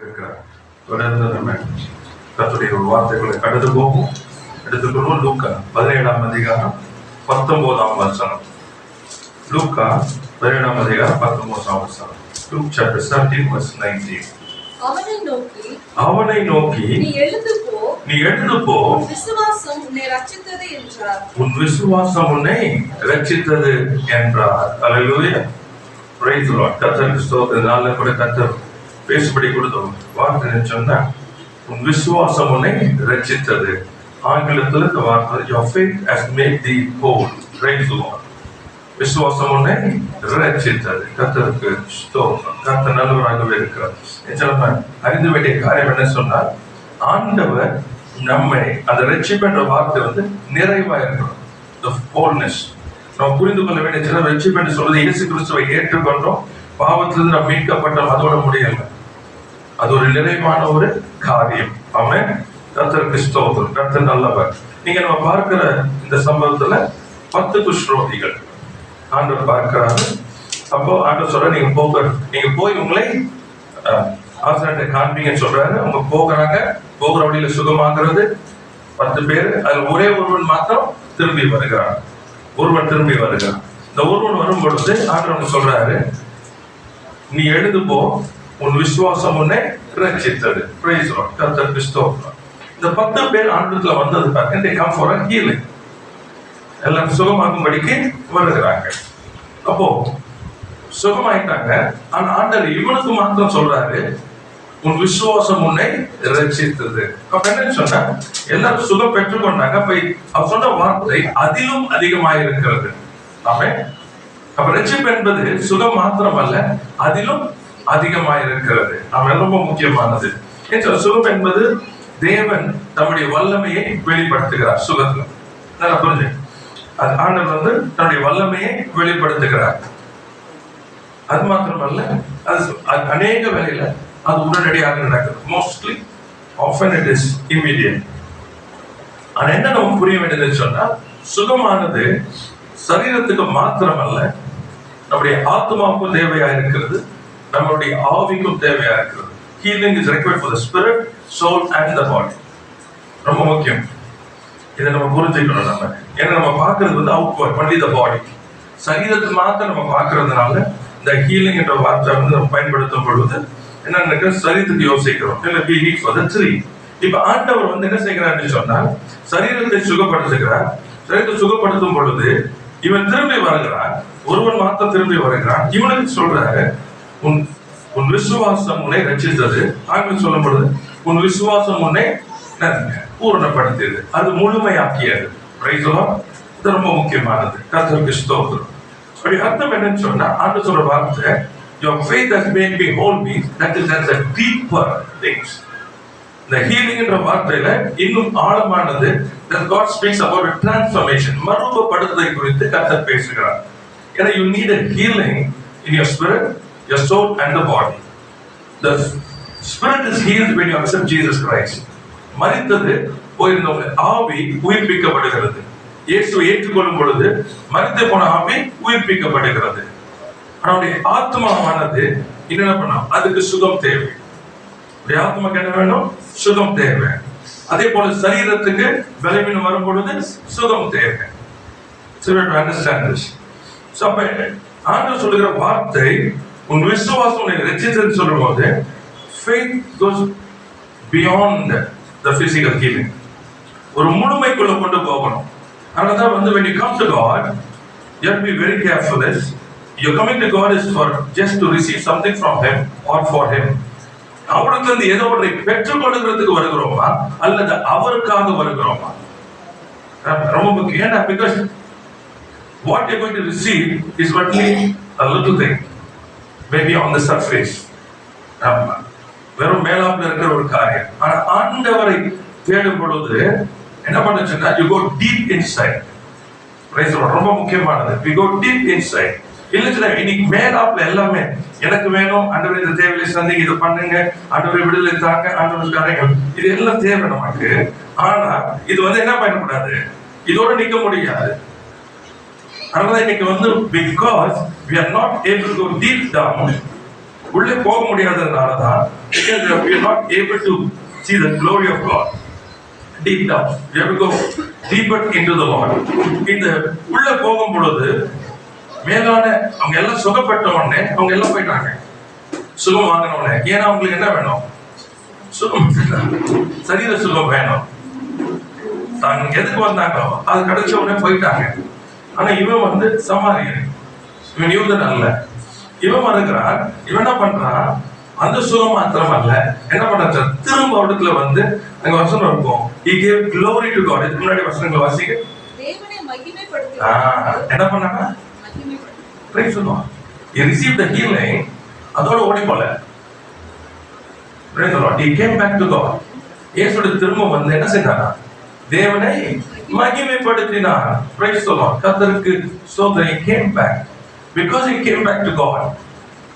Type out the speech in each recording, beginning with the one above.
இருக்கிறார். தொடர்ந்து நம்ம கர்த்தருடைய வார்த்தைகளை கடந்து போவோம். எடுத்துக்கொள்வோம். லூக்கா 17ஆம் அதிகாரம் 19ஆம் வசனம். லூக்கா 17ஆம் அதிகாரம் 19ஆம் வசனம். Luke chapter 17 verse 19. அவனை நோக்கி நீ எழுந்து போ, உன் விசுவாசம் உன்னை ரட்சித்தது என்றார். அல்லேலூயா. Praise the lord. கர்த்தருக்கு ஸ்தோத்திரம். நாளை கூட கர்த்தர் பேசும்படி கொடுத்தோம். வார்த்தை சொன்னா உன் விசுவாசம் உன்னை ரட்சித்தது. ஆங்கிலத்தில் இந்த வார்த்தை your faith has made thee whole. Praise the Lord. விசுவாசம் உன்னை ரட்சித்தது. கர்த்தருக்கு ஸ்தோத்திரம். கர்த்தர் நல்லவராகவே இருக்கிறார். நிச்சயமா அறிந்து வேண்டிய காரியம் என்ன சொன்னால், ஆண்டவர் நம்மை அந்த ரட்சிப்பு என்ற வார்த்தை நிறைவா இருக்கணும். The wholeness. நாம் புரிந்து கொள்ள வேண்டிய சில ரட்சிப்பு என்று சொல்வது இயேசு கிறிஸ்துவை ஏற்றுக்கொண்டோம், பாவத்திலிருந்து நாம் மீட்கப்பட்டோம், அதோட முடியல. அது ஒரு நிறைவான ஒரு காரியம். ஆமென். கர்த்தருக்கு ஸ்தோத்திரம். கர்த்தர் நல்லவர். நீங்க நம்ம பார்க்கிற இந்த சம்பவத்துல 10 குஷ்ரோகிகள் ஆண்டவர் பார்க்கிறாரு. அப்போ ஆண்டவர் சொல்ற நீங்க போய் உங்களை ஆசாரியத்தை காண்பீங்கன்னு சொல்றாரு. அவங்க போகிறாங்க. போகிற வழியில சுகமாகிறது 10 பேர். அதுல ஒரே ஒருவன் மாத்திரம் திரும்பி வருகிறான். ஒருவன் திரும்பி வருகிறான். இந்த ஒருவன் வரும் பொழுது ஆண்டவர் சொல்றாரு, நீ எழுந்து போ, உன் விசுவாசம் உன்னை ரட்சித்தது. Price the lord. கர்த்தருக்கு ஸ்தோத்திரம். இந்த 10 பேர் ஆண்டவர்ல வந்ததுக்காக they come for a healing. எல்லாம் சுகமாகும்படிக்கு வருகிறாங்க. அப்போ சுகமாயிட்டாங்க. ஆனா ஆண்டவர் இவனுக்கு மாத்திரம் சொல்றாரு, உன் விசுவாசம் உன்னை ரட்சித்தது. அப்ப என்ன சொன்னா, எல்லாரும் சுகம் பெற்றுக்கொண்டாங்க. அப்ப அவர் சொன்ன வார்த்தை அதிலும் அதிகமாயிருக்கிறது. ஆமென். அப்ப ரட்சிப்பு என்பது சுகம் மாத்திரம் அல்ல, அதிலும் அதிகமாயிருக்கிறது. அவன் ரொம்ப முக்கியமானது. சுகம் என்பது தேவன் தம்முடைய வல்லமையை வெளிப்படுத்துகிறார். சுகத்துல நல்லா புரிஞ்சு, அது ஆண்டவர் தன்னுடைய வல்லமையை வெளிப்படுத்துகிறார். அது மாத்திரமல்ல, அது அநேக வேளையில அது உடனடியாக நடக்குது. Mostly often it is immediate. ஆனா என்ன நம்ம புரிய வேண்டியதுன்னு சொன்னா, சுகமானது சரீரத்துக்கு மாத்திரமல்ல, நம்முடைய ஆத்மாவுக்கும் தேவையா இருக்கிறது, நம்மளுடைய ஆவிக்கும் தேவையா இருக்கிறது. Healing is required for the spirit, soul and the body. ரொம்ப முக்கியம். இதை நம்ம புரிஞ்சுக்கணும். நம்ம ஏன்னா நம்ம பார்க்கறது outward, only the body. சரீரத்துக்கு மாத்திரம் நம்ம பார்க்கறதுனால இந்த ஹீலிங் என்ற வார்த்தை நம்ம பயன்படுத்தும் பொழுது என்ன சரீரத்துக்கு யோசிக்கிறோம். இப்ப ஆண்டவர் என்ன செய்கிறார்னு சொன்னால், சரீரத்தை சுகப்படுத்துகிறார். சரீரத்தை சுகப்படுத்தும் பொழுது இவன் திரும்பி வருகிறான். ஒருவன் மாத்திரம் திரும்பி வருகிறான். இவனுக்கு சொல்றாரு, உன் விசுவாசம் உன்னை ரட்சித்தது. ஆங்கிலம் சொல்லும் பொழுது உன் விசுவாசம் உன்னை பூரணப்படுத்தியது, அது முழுமையாக்கியது. இது ரொம்ப முக்கியமானது. கர்த்தருக்கு ஸ்தோத்திரம். அர்த்தம் என்னன்னு சொன்னா, ஆண்டவர் சொல்ற வார்த்தை your faith has made me whole means that is a deeper things. The healing என்ற வார்த்தையில இன்னும் ஆழமானது. that God speaks about a transformation. மறுபடுத்துதலை குறித்து கர்த்தர் பேசுகிறார். ஏன்னா you need a healing in your spirit, your soul and the body. The spirit is healed when you accept Jesus Christ. மரித்தது போயிருந்தவங்க ஆவி உயிர்ப்பிக்கப்படுகிறது. இயேசுவை ஏற்றுக்கொள்ளும் பொழுது மரித்து போன ஆவி உயிர்ப்பிக்கப்படுகிறது. அவனுடைய ஆத்மாவானது என்ன பண்ணும், அதுக்கு சுகம் தேவை. ஆத்மாக்கு என்ன வேணும்? சுகம் தேவை. அதே போல சரீரத்துக்கு பலவீனம் வரும் பொழுது சுகம் தேவை. So we have to understand this. So அப்ப ஆண்டவர் சொல்லுகிற வார்த்தை, உன் விசுவாசம் உன்னை ரட்சித்ததுன்னு சொல்லும்போது faith goes beyond the physical healing. ஒரு முழுமைக்குள்ள கொண்டு போகணும். அதனால when you come to God, you have to be very careful. You're coming to God is for just to receive something from Him or for Him. அவரிடத்திலிருந்து ஏதோ ஒன்றை பெற்றுக்கொள்கிறதுக்கு வருகிறோமா அல்லது அவருக்காக வருகிறோமா? ரொம்ப முக்கியம். ஏன்னா because what you're going to receive is only a little thing, maybe on the surface. வெறும் மேலாப்ல இருக்கிற ஒரு காரியம். ஆனா ஆண்டவரை தேடும் பொழுது என்ன பண்ணுச்சுன்னா, you go deep inside. ரொம்ப முக்கியமானது. we go deep inside. இல்ல இன்னைக்கு மேலாப்ல எல்லாமே எனக்கு வேணும், ஆண்டவரே இந்த தேவையை சந்திங்க, இது பண்ணுங்க, ஆண்டவரே விடுதலை தாங்க, ஆண்டவர் காரியங்கள், இது எல்லாம் தேவை நமக்கு. ஆனா இது என்ன பண்ணக்கூடாது, இதோட நிக்க முடியாது. அதனால இன்னைக்கு because we are not able to go deep down, உள்ளே போக முடியாததுனாலதான் we are not able to see the glory of God deep down. We have to go deeper into the Lord. இந்த உள்ள போகும் பொழுது மேலான அவங்க எல்லாம் சுகப்பட்ட உடனே அவங்க எல்லாம் போயிட்டாங்க, சுகம் வாங்கின உடனே. ஏன்னா அவங்களுக்கு என்ன வேணும்? சுகம், சரீர சுகம் வேணும். தாங்க எதுக்கு வந்தாங்களோ அது கிடைச்ச உடனே போயிட்டாங்க. ஆனா இவன் சமாரியன், இவன் யூதன் அல்ல. இவன் வருகிறான், இவன் என்ன பண்றான்? அந்த சுகம் மாத்திரம் அல்ல, என்ன பண்றான்? திரும்ப இடத்துல அங்க வசனம் இருக்கும், he gave glory to God. இதுக்கு முன்னாடி வசனங்களை வாசிங்க. தேவனை மகிமைப்படுத்தினார். என்ன பண்ணாங்க? Price the Lord. he received the healing. அதோட ஓடி போல. Price the Lord. he came back to God. இயேசுவோட திரும்ப என்ன செஞ்சானா? தேவனை மகிமைப்படுத்தினார். Price the lord. கர்த்தருக்கு ஸ்தோத்திரம். he came back because he came back to God.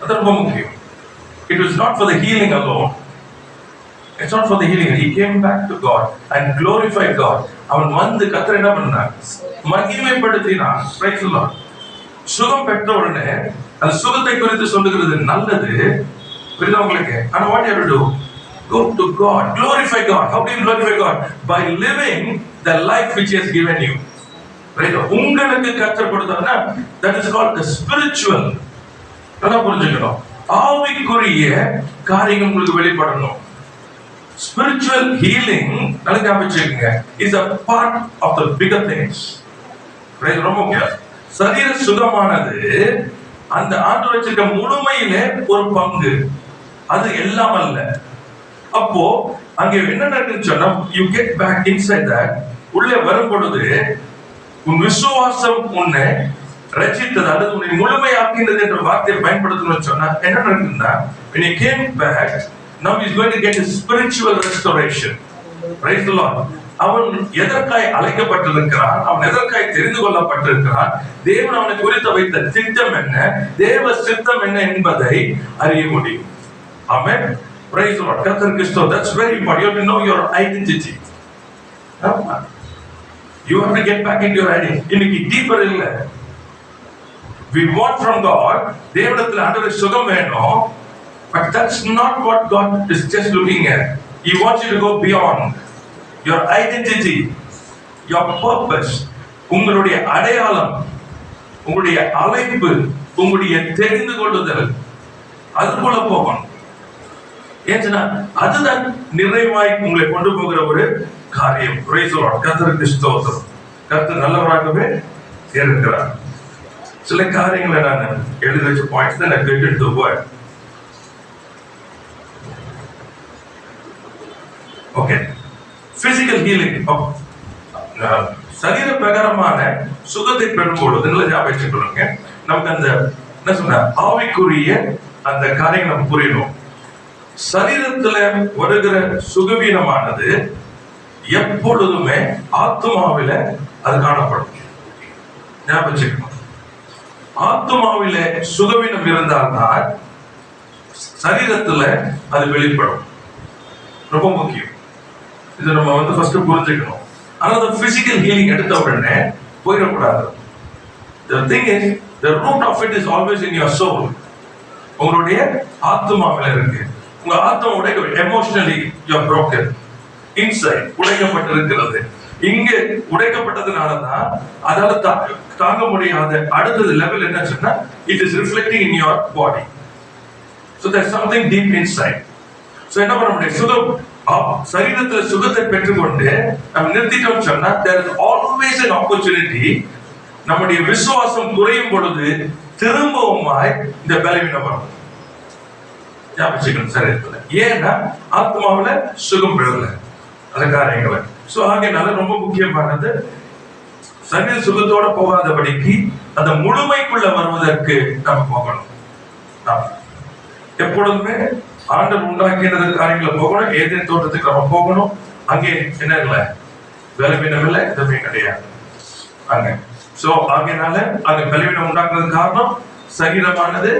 அது ரொம்ப முக்கியம். It was not for the healing alone. It's not for the healing. He came back to God and glorified God. அவன் கர்த்தர் என்ன பண்ணார்? மகிமைப்படுத்தினார். Praise the Lord. சுகம் பெற்ற உடனே அந்த சுகத்தை குறித்து சொல்லுகிறது நல்லது, புரியுதா உங்களுக்கு? ஆனா what you have to do? Go to God, glorify God. How do you glorify God? By living the life which He has given you. Right? உங்களுக்கு கர்த்தர் கொடுத்தாருன்னா that is called the spiritual. நல்லா புரிஞ்சுக்கணும். ஆவிக்குரிய காரியங்கள் உங்களுக்கு வெளிப்படணும். Spiritual healing, நல்லா ஞாபகம் வச்சுக்கோங்க, is a part of the bigger things. Right? ரொம்ப முக்கியம். சரீர சுகமானது அந்த ஆண்டவர் வச்சிருக்க முழுமையிலே ஒரு பங்கு, அது எல்லாம் அல்ல. அப்போ அங்க என்ன நடக்குதுன்னு சொன்னா, you get back inside that. உள்ளே வரும் பொழுது உன் விசுவாசம் உன்னை ரட்சித்தது அல்லது உன்னை முழுமையாக்கினது என்ற வார்த்தையை பயன்படுத்தணும்னு சொன்னா என்ன நடக்குதுன்னா, when he came back, now he is going to get a spiritual restoration. Praise the Lord. அவன் எதற்காய் அழைக்கப்பட்டிருக்கிறான், அவன் எதற்காய் தெரிந்து கொள்ளப்பட்டிருக்கிறான், தேவன் அவனை குறித்து வைத்த திட்டம் என்ன, தேவ சித்தம் என்ன என்பதை அறிய முடியும். ஆமென். Praise the Lord. கர்த்தருக்கு ஸ்தோத்திரம். That's very important. You have to know your identity. You have to get back into your identity. இன்னைக்கு டீப்பர் இல்ல. We want from God, தேவனிடத்தில் ஆண்டவருக்கு சுகம் வேணும். But that's not what God is just looking at. He wants you to go beyond your identity, your purpose, உங்களுடைய அடையாளம், உங்களுடைய அழைப்பு, உங்களுடைய தெரிந்து கொள்ளுதல், அதுக்குள்ள போகணும். ஏன்னா அதுதான் நிறைவாய் உங்களை கொண்டு போகிற ஒரு காரியம். Praise the Lord. கர்த்தருக்கு ஸ்தோத்திரம். கர்த்தர் நல்லவராகவே இருக்கிறார். சில காரியங்களை நான் எழுதி வச்ச பாயிண்ட்ஸ் தான் நான் கேட்டு போவேன். ஓகே, பிசிக்கல் ஹீலிங், சரீர பிரகாரமான சுகத்தை பெறும் பொழுது நல்ல ஞாபகம் வச்சுக்கொள்ளுங்க, நமக்கு அந்த என்ன சொன்ன ஆவிக்குரிய அந்த காரியங்கள் நம்ம புரியணும். சரீரத்துல வருகிற சுகவீனமானது எப்பொழுதுமே ஆத்மாவில அது காணப்படும். ஞாபகம் வச்சுக்கணும். ஆத்மாவில சுகவீனம் இருந்தால்தான் சரீரத்துல அது வெளிப்படும். ரொம்ப முக்கியம். இது நம்ம ஃபர்ஸ்ட் புரிஞ்சுக்கணும். ஆனா பிசிக்கல் ஹீலிங் எடுத்த உடனே போயிடக்கூடாது. The thing is, the root of it is always in your soul. உங்களுடைய ஆத்மாவில இருக்கு. உங்க ஆத்மா emotionally you are broken inside, உடைக்கப்பட்டிருக்கிறது. இங்க உடைக்கப்பட்டதுனாலதான் அதால தாங்க முடியாத அடுத்தது லெவல் என்ன சொன்னா, it is reflecting in your body. So there's something deep inside. So என்ன பண்ண முடியும்? சுகம் சரீரத்துல சுகத்தை பெற்றுக்கொண்டு நம்ம நிறுத்திட்டோம் சொன்னா, there is always an opportunity. நம்முடைய விசுவாசம் குறையும் பொழுது திரும்பவுமாய் இந்த பலவீனம் வரும். ஞாபகம் சரீரத்துல. ஏன்னா ஆத்மாவில சுகம் பெறல அந்த காரியங்களை. சோ ஆகையினால ரொம்ப முக்கியமானது சரீர சுகத்தோட போகாதபடிக்கு அந்த முழுமைக்குள்ள வருவதற்கு நம்ம போகணும். எப்பொழுதுமே ஆண்டவர் உண்டாக்கினது காரியங்களை போகணும். ஏதேன் தோட்டத்துக்கு நம்ம போகணும். அங்கே என்ன இல்லை, பலவீனம் இல்லை, எதுவுமே கிடையாது அங்க. சோ ஆகையினால அங்க பலவீனம் உண்டாக்குறது காரணம் சரீரமானது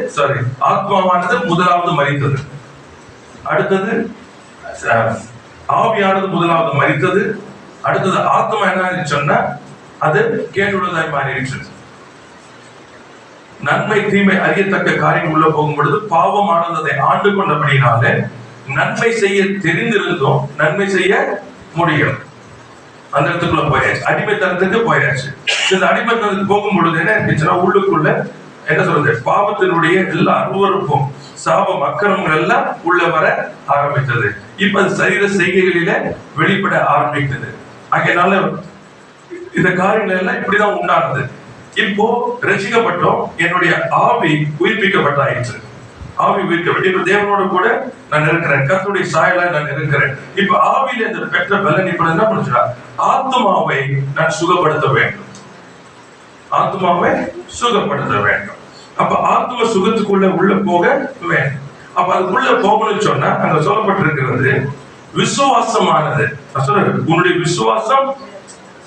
ஆத்மாவானது முதலாவது மரித்தது. அடுத்தது ஆவியானது முதலாவது மரித்தது. அடுத்தது ஆத்மா என்ன சொன்னா அது கேட்டுள்ளதாய் மாறிடுச்சு. நன்மை தீமை அறியத்தக்க காரியம் உள்ள போகும் பொழுது பாவமானது அதை ஆண்டு கொண்டபடினாலே நன்மை செய்ய தெரிந்திருந்தோம் நன்மை செய்ய முடியும். அந்த இடத்துக்குள்ள போயாச்சு, அடிமைத்தனத்துக்கு போயாச்சு. இந்த அடிமைத்தனத்துக்கு போகும் பொழுது என்ன இருந்துச்சுன்னா உள்ளுக்குள்ள என்ன சொல்றது, பாவத்தினுடைய எல்லா அருவருப்பும் சாபம் அக்கிரமங்கள் எல்லாம் உள்ள வர ஆரம்பித்தது. இப்ப சரீர செய்கைகளில வெளிப்பட ஆரம்பித்தது. அதனால இந்த காரியங்கள் எல்லாம் இப்படிதான் உண்டானது. இப்போ ரசிக்கப்பட்டோம், என்னுடைய ஆவி உயிர்ப்பிக்கப்பட்டாயிற்று. ஆவி உயிர்க்கப்பட்டு இப்ப தேவனோட கூட நான் இருக்கிறேன், கர்த்தருடைய சாயலா நான் இருக்கிறேன். இப்ப ஆவியில இந்த பெற்ற பலன் இப்ப என்ன பண்ணுறா, ஆத்மாவை நான் சுகப்படுத்த வேண்டும், ஆத்மாவை சுகப்படுத்த வேண்டும். அப்ப ஆத்ம சுகத்துக்குள்ள உள்ள போக வேண்டும். அப்ப அதுக்குள்ள போகணும்னு சொன்னா அங்க சொல்லப்பட்டிருக்கிறது விசுவாசமானது. உன்னுடைய விசுவாசம்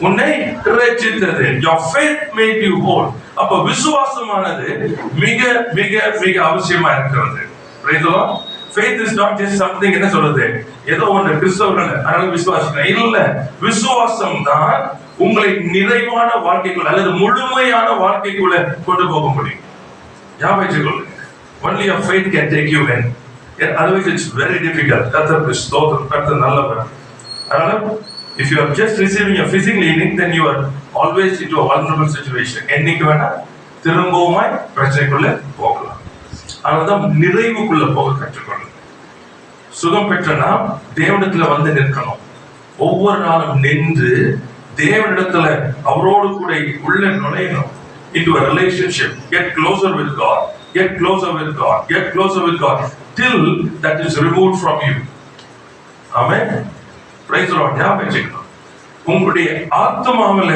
உன்னை ரட்சித்தது. Your faith made you whole. அப்ப விசுவாசமானது மிக மிக மிக அவசியமா இருக்கிறது. Praise the Lord. Faith is not just something என்ன சொல்றது, ஏதோ ஒன்று கிறிஸ்தவர்கள் அதனால விசுவாசம் இல்ல. விசுவாசம் தான் உங்களை நிறைவான வாழ்க்கைக்குள்ள அல்லது முழுமையான வாழ்க்கைக்குள்ள கொண்டு போக முடியும். Only your faith can take you in. Otherwise it's very difficult. கர்த்தருக்கு ஸ்தோத்திரம். கர்த்தர் நல்லவர். அதனால if you are just receiving a physical healing, then you are always into a vulnerable situation. என்னைக்கு வேணா திரும்பவுமாய் பிரச்சனைக்குள்ள போகலாம். அதனால்தான் நிறைவுக்குள்ள போக கற்றுக்கொள்ளும். சுகம் பெற்ற நாம் தேவனிடத்துல வந்து நிற்கணும். ஒவ்வொரு நாளும் நின்று தேவனிடத்துல அவரோடு கூட உள்ள நுழையணும். Into a relationship, get closer with God, get closer with God, get closer with God, till that is removed from you. Amen. Praise the Lord. உங்களுடைய ஆத்மாவில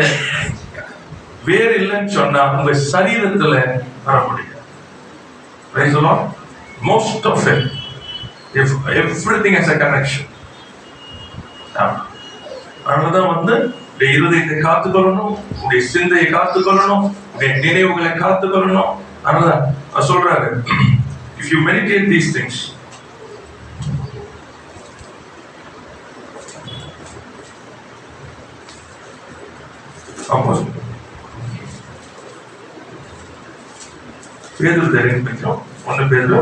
வேற இல்லைன்னு சொன்னா உங்க சரீரத்துல வர முடியும். Praise the Lord. Most of it, if everything has a connection. அதனாலதான் உங்களுடைய இருதயத்தை காத்துக்கொள்ளணும், உங்களுடைய சிந்தையை காத்துக்கொள்ளணும், உங்களுடைய நினைவுகளை காத்துக்கொள்ளணும். அதனாலதான் சொல்றாரு, if you meditate these things, பேதுரு தெரியும் கொஞ்சம், 1 பேதுரு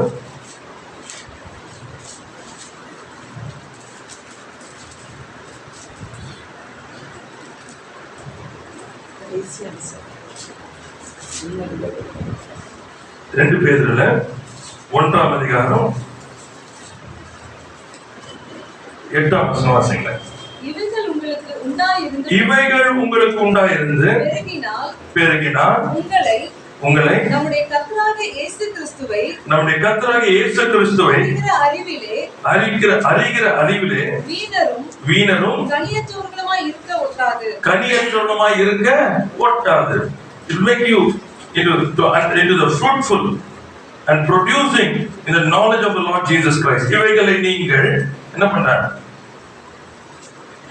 2 பேதுருல 1ஆம் அதிகாரம் 8ஆம் வசனம் வாசிங்க. இவைகள் உங்களுக்கு உண்டாயிருந்து பெருகினால் உங்களை நம்முடைய கர்த்தராகிய இயேசு கிறிஸ்துவை அறிகிற அறிவிலே வீணரும் கனியற்றவர்களுமாய் இருக்க ஒட்டாது. It will make you into the fruitful and producing in the knowledge of the Lord Jesus Christ. இவைகளை நீங்கள் என்ன பண்றாங்க,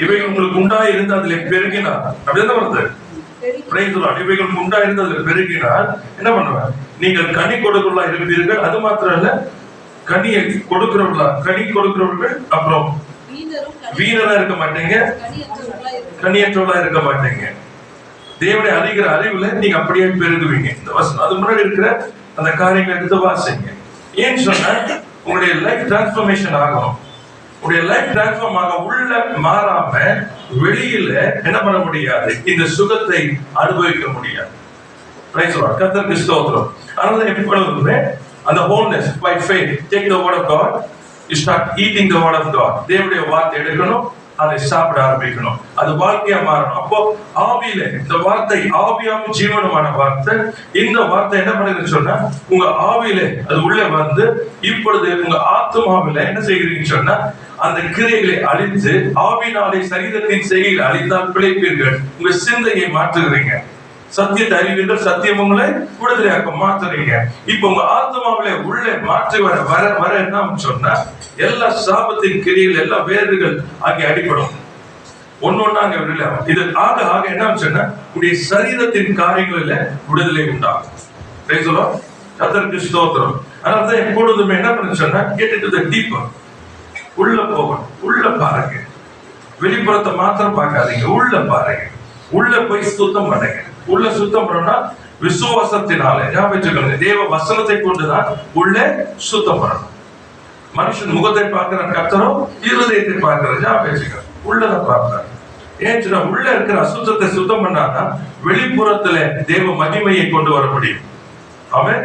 இவைகள் உங்களுக்கு உண்டாயிருந்து அதிலே பெருகினார். அப்படிதான் வருது. Praise the Lord. இவைகள் உண்டாயிருந்து அதில் பெருகினால் என்ன பண்ணுவாங்க, நீங்கள் கனி கொடுக்கிறவர்களா இருப்பீர்கள். அது மாத்திரம் இல்ல, கனியை கொடுக்கிறவர்கள் அப்புறம் வீணரா இருக்க மாட்டீங்க, கனியற்றவர்களா இருக்க மாட்டீங்க. தேவனை அறிகிற அறிவுல நீங்க அப்படியே பெருகுவீங்க. இந்த வசனம் அது முன்னாடி இருக்கிற அந்த காரியங்களை எடுத்து வாசிங்க. ஏன்னு சொன்னா உங்களுடைய லைஃப் டிரான்ஸ்ஃபர்மேஷன் ஆகும். உங்களுடைய லைஃப் டிரான்ஸ்ஃபார்ம் ஆக உள்ள மாறாம வெளியில என்ன பண்ண முடியாது, இந்த சுகத்தை அனுபவிக்க முடியாது. Price the lord. கர்த்தருக்கு ஸ்தோத்திரம். அதனால எப்பொழுதுமே அந்த wholeness by faith, take the word of God, you start eating the word of God. தேவனுடைய வார்த்தை எடுக்கணும், அதை சாப்பிட ஆரம்பிக்கணும், அது வாழ்க்கையா மாறணும். அப்போ ஆவியில இந்த வார்த்தை ஆவியாவும் ஜீவனுமான வார்த்தை, இந்த வார்த்தை என்ன பண்ணுதுன்னு சொன்னா உங்க ஆவியில அது உள்ள வந்து இப்பொழுது உங்க ஆத்மாவில என்ன செய்கிறீங்கன்னு சொன்னா அந்த கிரியைகளை அழித்து ஆவினாலே சரீரத்தின் செய்கைகளை அழித்தால் பிழைப்பீர்கள். உங்க சிந்தையை மாற்றுகிறீங்க, சத்தியத்தை அறிவீர்கள், சத்தியம் உங்களை விடுதலையாக்க மாத்துறீங்க. இப்ப உங்க ஆத்மாவில உள்ள மாற்றி வர வர வர என்ன சொன்னா எல்லா சாபத்தின் கிரியைகள் எல்லா வேர்கள் அங்கே அடிப்படும். ஒன்னொன்னா அங்க விடல. இது ஆக ஆக என்ன சொன்னா உடைய சரீரத்தின் காரியங்களில விடுதலை உண்டாகும். Praise the Lord. கர்த்தருக்கு ஸ்தோத்திரம். அதனால எப்பொழுதுமே என்ன பண்ண சொன்னா get into the deeper. உள்ள போகணும், உள்ள பாருங்க, வெளிப்புறத்தை மாத்திரம் பார்க்காதீங்க, உள்ள பாருங்க, உள்ள போய் சுத்தம் பண்ணுங்க. உள்ள சுத்தம் பண்ணணும்னா விசுவாசத்தினாலே. ஞாபகம் வச்சுக்கோங்க, தேவ வசனத்தை கொண்டுதான் உள்ள சுத்தம் பண்ணணும். மனுஷன் முகத்தை பார்க்கிற கர்த்தரோ இருதயத்தை பார்க்கிற. ஞாபகம் வச்சுக்கோங்க, உள்ளதான் பார்க்கிறார். ஏன் சொன்னா உள்ள இருக்கிற அசுத்தத்தை சுத்தம் பண்ணாதான் வெளிப்புறத்துல தேவ மகிமையை கொண்டு வர முடியும். அவன்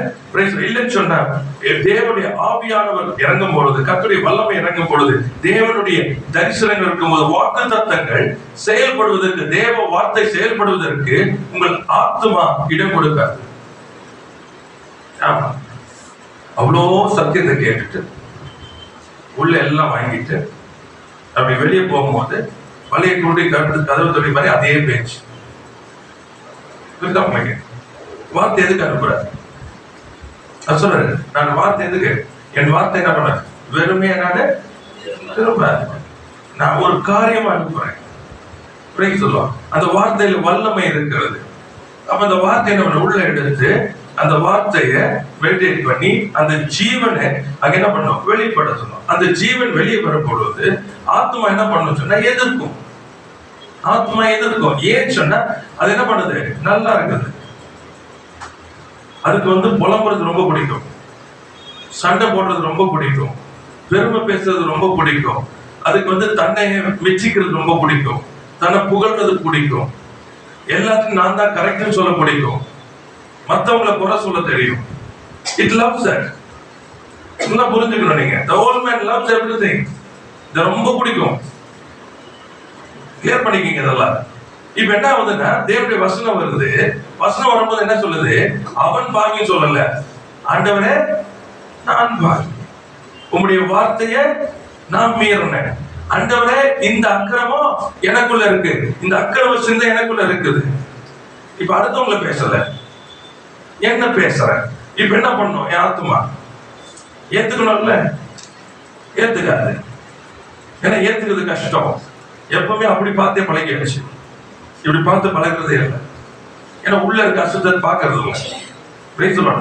இல்லைன்னு சொன்னா தேவனுடைய ஆவியானவர் இறங்கும் பொழுது, கர்த்தருடைய வல்லமை இறங்கும் பொழுது, தேவனுடைய தரிசனங்கள் இருக்கும்போது, வாக்குத்தத்தங்கள் செயல்படுவதற்கு, தேவ வார்த்தை செயல்படுவதற்கு உங்கள் ஆத்துமா இடம் கொடுக்காது. ஆமா, அவ்வளோ சத்தியத்தை கேட்டுட்டு உள்ள எல்லாம் வாங்கிட்டு அப்படி வெளியே போகும்போது பழைய கூடி கதவு தொடி மாதிரி அதே பேச்சு. வார்த்தை எதுக்கு அனுப்புறாரு? சொல்றாரு, நான் வார்த்தை எதுக்கு, என் வார்த்தை என்ன பண்ண வெறுமையா திரும்ப நான் ஒரு காரியமா அனுப்புறேன் சொல்லுவான். அந்த வார்த்தையில வல்லமை இருக்கிறது. அப்ப அந்த வார்த்தையை நம்ம உள்ள எடுத்து அந்த வார்த்தையை மெடிடேட் பண்ணி அந்த ஜீவனை அங்க என்ன பண்ணும், வெளிப்படுத்தணும். அந்த ஜீவன் வெளியே வரும் பொழுது ஆத்மா என்ன பண்ணும் சொன்னா எதிர்க்கும். ஆத்மா எதிர்க்கும். ஏன் சொன்னா அது என்ன பண்ணுது, நல்லா இருக்குது. அதுக்கு புலம்புறது ரொம்ப பிடிக்கும், சண்டை போடுறது ரொம்ப பிடிக்கும், பெருமை பேசுறது ரொம்ப பிடிக்கும். அதுக்கு தன்னை மெச்சிக்கிறது ரொம்ப பிடிக்கும், தன்னை புகழ்றது பிடிக்கும், எல்லாத்தையும் நான் தான் கரெக்ட்னு சொல்ல பிடிக்கும், மற்றவங்களை குறை சொல்ல தெரியும். It loves that. நல்லா புரிஞ்சுக்கணும் நீங்க. The old man loves everything. இது ரொம்ப பிடிக்கும். கிளியர் பண்ணிக்கீங்க இதெல்லாம். இப்ப என்ன ஆகுதுன்னா தேவனுடைய வசனம் வருது. வசனம் வரும்போது என்ன சொல்லுது, அவன் பாங்கி சொல்லல, ஆண்டவரே நான் பாங்கி, உம்முடைய வார்த்தைய நான் மீறினேன். ஆண்டவரே இந்த அக்கிரமம் எனக்குள்ள இருக்கு, இந்த அக்கிரம சிந்தை எனக்குள்ள இருக்குது. இப்ப அடுத்தவங்களை பேசல, என்ன பேசுற. இப்ப என்ன பண்ணும், என் ஆத்துமா ஏத்துக்கணும்ல, ஏத்துக்காது. ஏன்னா ஏத்துக்கிறது கஷ்டம். எப்பவுமே அப்படி பார்த்தே பழகிடுச்சு, இப்படி பார்த்து பழகிறதே இல்லை. ஏன்னா உள்ள இருக்க அசுத்தத்தை பார்க்கறது இல்லை.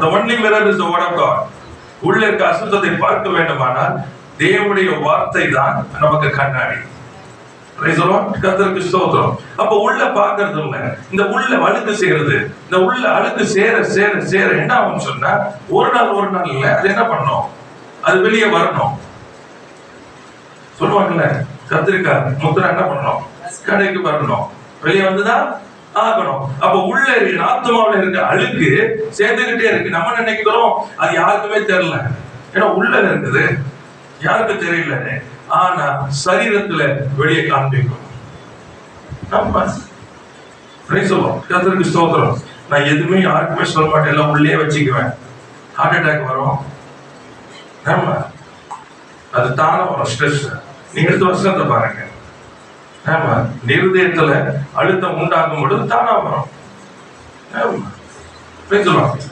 The only mirror is the word of God. உள்ள இருக்க அசுத்தத்தை பார்க்க வேண்டுமானால் தேவனுடைய வார்த்தை தான் நமக்கு கண்ணாடி. கர்த்தருக்கு ஸ்தோத்திரம். அப்ப உள்ள பார்க்கறது இல்லை. இந்த உள்ள அழுக்கு செய்யறது, இந்த உள்ள அழுக்கு சேர சேர சேர என்ன ஆகும் சொன்னா ஒரு நாள் இல்லை, அது என்ன பண்ணும், அது வெளியே வரணும். சொல்லுவாங்கல்ல, கத்திரிக்காய் முத்திரை என்ன பண்ணணும், கடைக்கு வரணும், வெளியே வந்துதான் ஆகணும். அப்ப உள்ள ஆத்மாவில் இருக்க அழுக்கு சேர்ந்துகிட்டே இருக்கு. நம்ம நினைக்கிறோம் அது யாருக்குமே தெரியல, ஏன்னா உள்ள இருக்குது, யாருக்கு தெரியல. ஆனா சரீரத்துல வெளியே காண்பிக்கும். நம்ம சொல்லுவோம், கர்த்தருக்கு ஸ்தோத்திரம். நான் எதுவுமே யாருக்குமே சொல்ல மாட்டேன், எல்லாம் உள்ளே வச்சுக்குவேன். ஹார்ட் அட்டாக் வரும், நம்ம அது தானே வரும். ஸ்ட்ரெஸ். நீங்க எடுத்து வருஷத்தை பாருங்க, ஆமா, இருதயத்துல அழுத்தம் உண்டாகும் பொழுது தானா வரும்.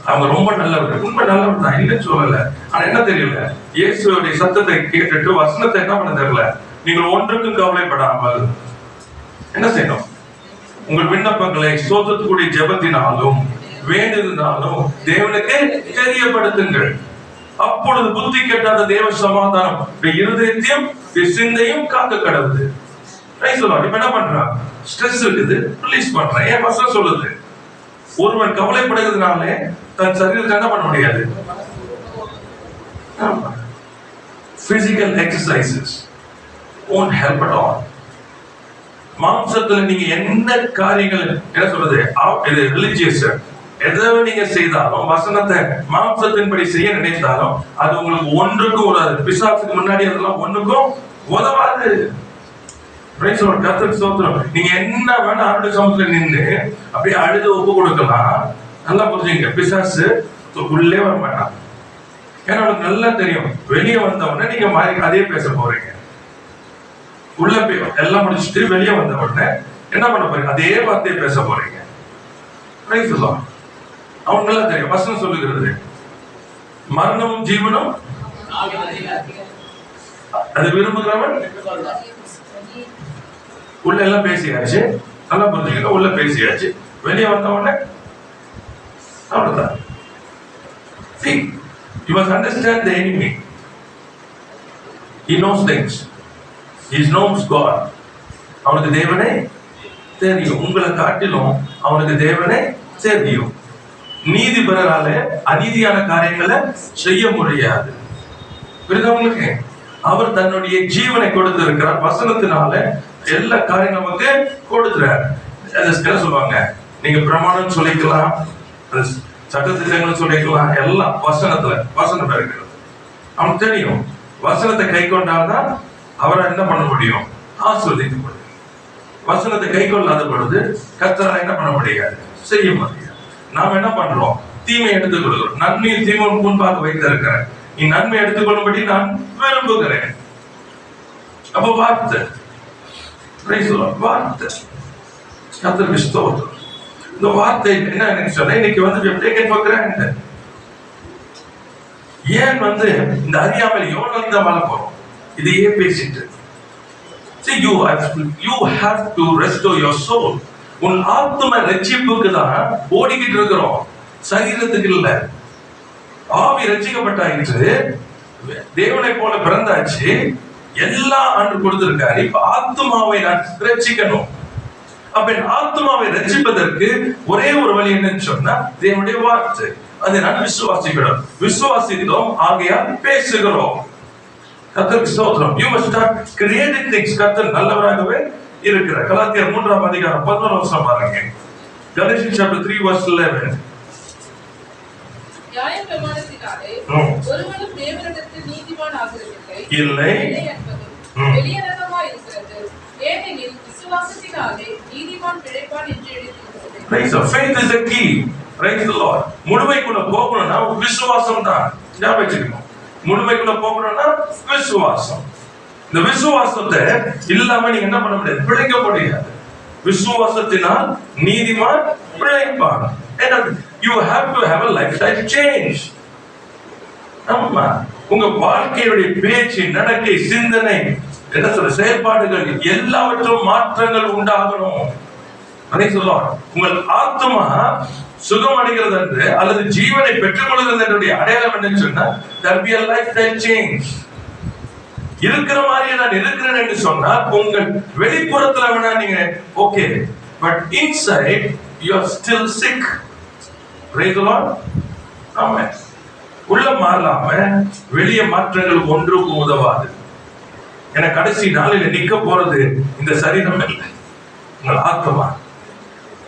அவங்க ரொம்ப நல்லவர், உண்மை நல்லவர் தான், இல்லைன்னு சொல்லல. ஆனா என்ன தெரியல, இயேசுடைய சத்தத்தை கேட்டுட்டு வசனத்தை என்ன பண்ண தெரியல. நீங்கள் ஒன்றுக்கும் கவலைப்படாமல் என்ன செய்யணும், உங்கள் விண்ணப்பங்களை ஸ்தோத்திரத்துக்குரிய ஜெபத்தினாலும் வேண்டுதலினாலும் தேவனுக்கு தெரியப்படுத்துங்கள். அப்பொழுது புத்தி கெட்டாத தேவ சமாதானம் இருதயத்தையும் சிந்தையும் காக்க கடவுது. இப்ப என்ன பண்றான், ஸ்ட்ரெஸ் இருக்குது, ரிலீஸ் பண்றான். ஏன் வசனம் சொல்லுது, ஒருவன் கவலைப்படுகிறதுனாலே தன் சரீரத்தை என்ன பண்ண முடியாது. Physical exercises won't help at all. மாம்சத்துல நீங்க என்ன காரியங்கள் என்ன சொல்றது, இது ரிலிஜியஸ், எதை நீங்க செய்தாலும் வசனத்தை மாம்சத்தின்படி செய்ய நினைத்தாலும் அது உங்களுக்கு ஒன்றுக்கும் உதவாது. பிசாசுக்கு முன்னாடி அதெல்லாம் ஒண்ணுக்கும் உதவாது. கர்த்தருக்கு ஸ்தோத்திரம். நீங்க என்ன வேணா ஆண்டு சமூகத்துல நின்று அப்படியே அழுது ஒப்பு கொடுக்கலாம். நல்லா புரிஞ்சுங்க, பிசாசு உள்ளே வர மாட்டான். ஏன்னா உங்களுக்கு நல்லா தெரியும், வெளியே வந்த உடனே நீங்க மாறி அதே பேச போறீங்க. உள்ள எல்லாம் முடிச்சுட்டு வெளியே வந்த உடனே என்ன பண்ண போறீங்க, அதே வார்த்தையை பேச போறீங்க. அவனுக்கு நல்லா தெரியும், வசனம் சொல்லுகிறது மரணமும் ஜீவனும் அது விரும்புகிறவன். உள்ள எல்லாம் பேசியாச்சு, நல்லா புரிஞ்சுக்க, உள்ள பேசியாச்சு, வெளியே வந்த உடனே அவ்வளவுதான். See, you must understand the enemy. He knows things. He knows God. அவனுக்கு தேவனே தெரியும். உங்களை காட்டிலும் அவனுக்கு தேவனை தெரியும். நீதிபரரால அநீதியான காரியங்களை செய்ய முடியாது. புரியுதவங்களுக்கு? அவர் தன்னுடைய ஜீவனை கொடுத்திருக்கிறார். வசனத்தினால எல்லா காரியம் நமக்கு கொடுக்கிறார். என்ன சொல்லுவாங்க, நீங்க பிரமாணம் சொல்லிக்கலாம், சட்டத்திட்டங்கள் சொல்லிக்கலாம், எல்லாம் வசனம் இருக்கிறது. அவனுக்கு தெரியும். வசனத்தை கை கொண்டால்தான் அவரை என்ன பண்ண முடியும், ஆசீர்வதிக்க முடியும். வசனத்தை கை கொள்ளாத பொழுது கர்த்தரால் என்ன பண்ண முடியாது, செய்ய முடியாது. நாம் என்ன பண்றோம், தீமை எடுத்துக் கொள்கிறோம். நன்மையும் தீமையும் முன்பாக வைத்திருக்கிறேன், நீ நன்மை எடுத்துக்கொள்ளும்படி நான் விரும்புகிறேன். அப்ப வார்த்தை கர்த்தருக்கு ஸ்தோத்திரம். இந்த வார்த்தை என்ன சொன்ன, இன்னைக்கு வந்து ஏன் வந்து இந்த அறியாமல் எவ்வளவு தான் வாழ போறோம், இதையே பேசிட்டு. See, you have to restore your soul. உன் ஆத்ம ரட்சிப்புக்கு தான் ஓடிக்கிட்டு இருக்கிறோம், சரீரத்துக்கு இல்ல. ஆவி ரட்சிக்கப்பட்டாயிற்று, தேவனை போல பிறந்தாச்சு, எல்லாம் ஆண்டு கொடுத்திருக்காரு. இப்ப ஆத்மாவை நான் ரட்சிக்கணும். அப்ப ஆத்மாவை ரட்சிப்பதற்கு ஒரே ஒரு வழி என்னன்னு சொன்னா தேவனுடைய வார்த்தை. அதை நான் விசுவாசிக்கிறோம், விசுவாசிக்கிறோம், ஆகையால் பேசுகிறோம். கர்த்தருக்கு ஸ்தோத்திரம். You must start creating things. கர்த்தர் நல்லவராகவே இருக்கிறார். கலாத்தியர் 3ஆம் அதிகாரம் 11 வசனம் பாருங்க. Galatians chapter 3 verse 11. நியாயப்பிரமாணத்தினாலே ஒருவனும் தேவனிடத்தில் நீதிமான் ஆகிறதில்லை, இல்லை என்பதும் வெளியரங்கமாய் இருக்கிறது. ஏனெனில் விசுவாசத்தினாலே நீதிமான் பிழைப்பான் என்று எழுதியிருக்கிறது. Praise the faith is the key. Praise the Lord. முழுமைக்குள்ள போகணும்னா விசுவாசம் தான். ஞாபகம் வச்சுக்கணும். முழுமைக்குள்ள போகணும்னா விசுவாசம். இந்த விசுவாசத்தை இல்லாம நீங்க என்ன பண்ண முடியாது, பிழைக்க முடியாது. விசுவாசத்தினால் நீதிமான் பிழைப்பான். You have to have a lifestyle change. ஆமா, உங்க வாழ்க்கையுடைய பேச்சு, நடக்கை, சிந்தனை, என்ன சொல்ற, செயல்பாடுகள் எல்லாவற்றும் மாற்றங்கள் உண்டாகணும். உங்கள் ஆத்மா சுகம் அடைகிறது என்று அல்லது ஜீவனை பெற்றுக் கொள்கிறது என்னுடைய அடையாளம் என்னன்னு சொன்னா there be a lifestyle change. இருக்கிற மாதிரியே நான் இருக்கிறேன் என்று சொன்னால் உங்கள் வெளிப்புறத்துல வேணா நீங்க okay, but inside you are still sick. Praise the Lord. ஆமென். உள்ள மாறலாம வெளிய மாற்றங்கள் ஒன்றுக்கும் உதவாது. என கடைசி நாளில் நிக்க போறது இந்த சரீரம் இல்லை, உங்கள் ஆத்மா.